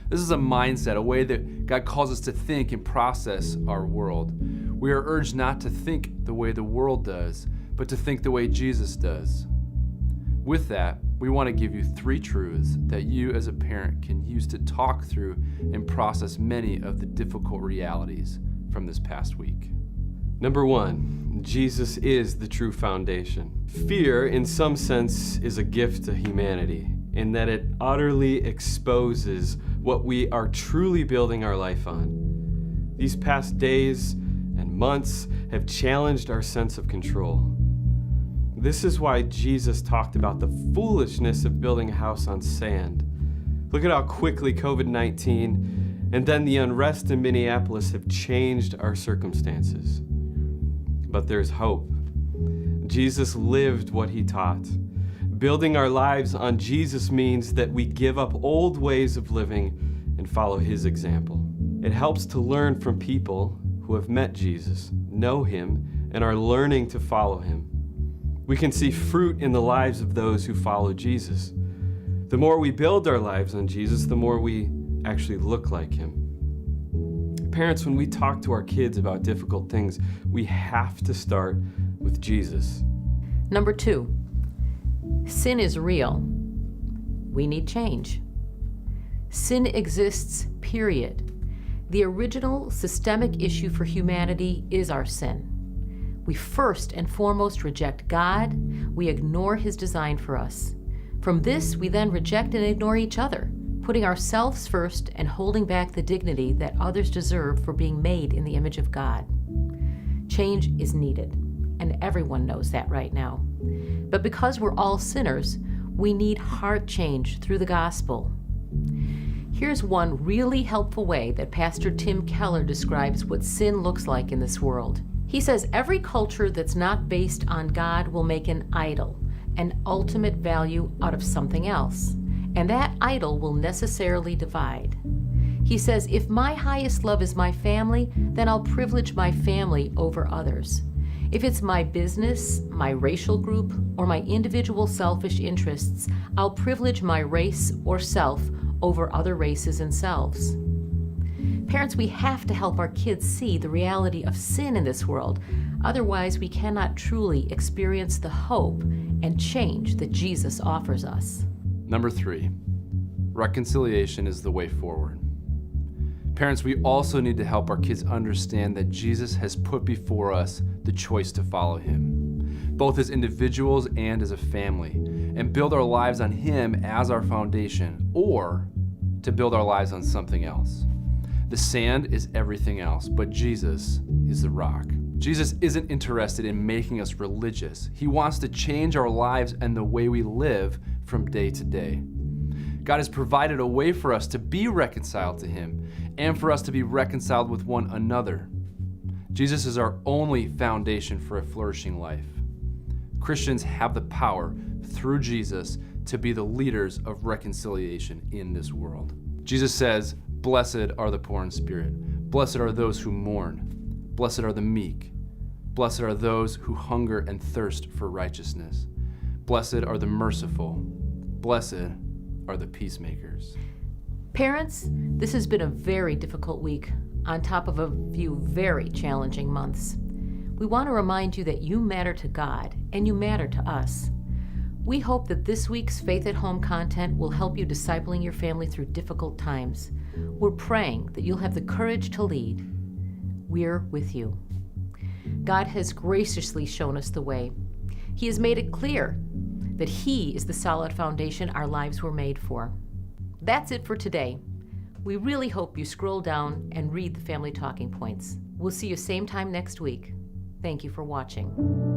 This is a mindset, a way that God calls us to think and process our world. We are urged not to think the way the world does, but to think the way Jesus does. With that, we want to give you 3 truths that you as a parent can use to talk through and process many of the difficult realities from this past week. Number 1, Jesus is the true foundation. Fear, in some sense, is a gift to humanity in that it utterly exposes what we are truly building our life on. These past days and months have challenged our sense of control. This is why Jesus talked about the foolishness of building a house on sand. Look at how quickly COVID-19 and then the unrest in Minneapolis have changed our circumstances. But there's hope. Jesus lived what he taught. Building our lives on Jesus means that we give up old ways of living and follow his example. It helps to learn from people who have met Jesus, know him, and are learning to follow him. We can see fruit in the lives of those who follow Jesus. The more we build our lives on Jesus, the more we actually look like him. Parents, when we talk to our kids about difficult things, we have to start with Jesus. Number 2, sin is real. We need change. Sin exists, period. The original systemic issue for humanity is our sin. We first and foremost reject God. We ignore his design for us. From this, we then reject and ignore each other, putting ourselves first and holding back the dignity that others deserve for being made in the image of God. Change is needed, and everyone knows that right now. But because we're all sinners, we need heart change through the gospel. Here's one really helpful way that Pastor Tim Keller describes what sin looks like in this world. He says every culture that's not based on God will make an idol, an ultimate value out of something else, and that idol will necessarily divide. He says, if my highest love is my family, then I'll privilege my family over others. If it's my business, my racial group, or my individual selfish interests, I'll privilege my race or self over other races and selves. Parents, we have to help our kids see the reality of sin in this world. Otherwise, we cannot truly experience the hope and change that Jesus offers us. Number 3, reconciliation is the way forward. Parents, we also need to help our kids understand that Jesus has put before us the choice to follow him, both as individuals and as a family, and build our lives on him as our foundation, or to build our lives on something else. The sand is everything else, but Jesus is the rock. Jesus isn't interested in making us religious. He wants to change our lives and the way we live from day to day. God has provided a way for us to be reconciled to him and for us to be reconciled with one another. Jesus is our only foundation for a flourishing life. Christians have the power through Jesus to be the leaders of reconciliation in this world. Jesus says, "Blessed are the poor in spirit. Blessed are those who mourn. Blessed are the meek. Blessed are those who hunger and thirst for righteousness. Blessed are the merciful. Blessed are the peacemakers." Parents, this has been a very difficult week, on top of a few very challenging months. We want to remind you that you matter to God and you matter to us. We hope that this week's Faith at Home content will help you discipling your family through difficult times. We're praying that you'll have the courage to lead. We're with you. God has graciously shown us the way. He has made it clear that He is the solid foundation our lives were made for. That's it for today. We really hope you scroll down and read the family talking points. We'll see you same time next week. Thank you for watching.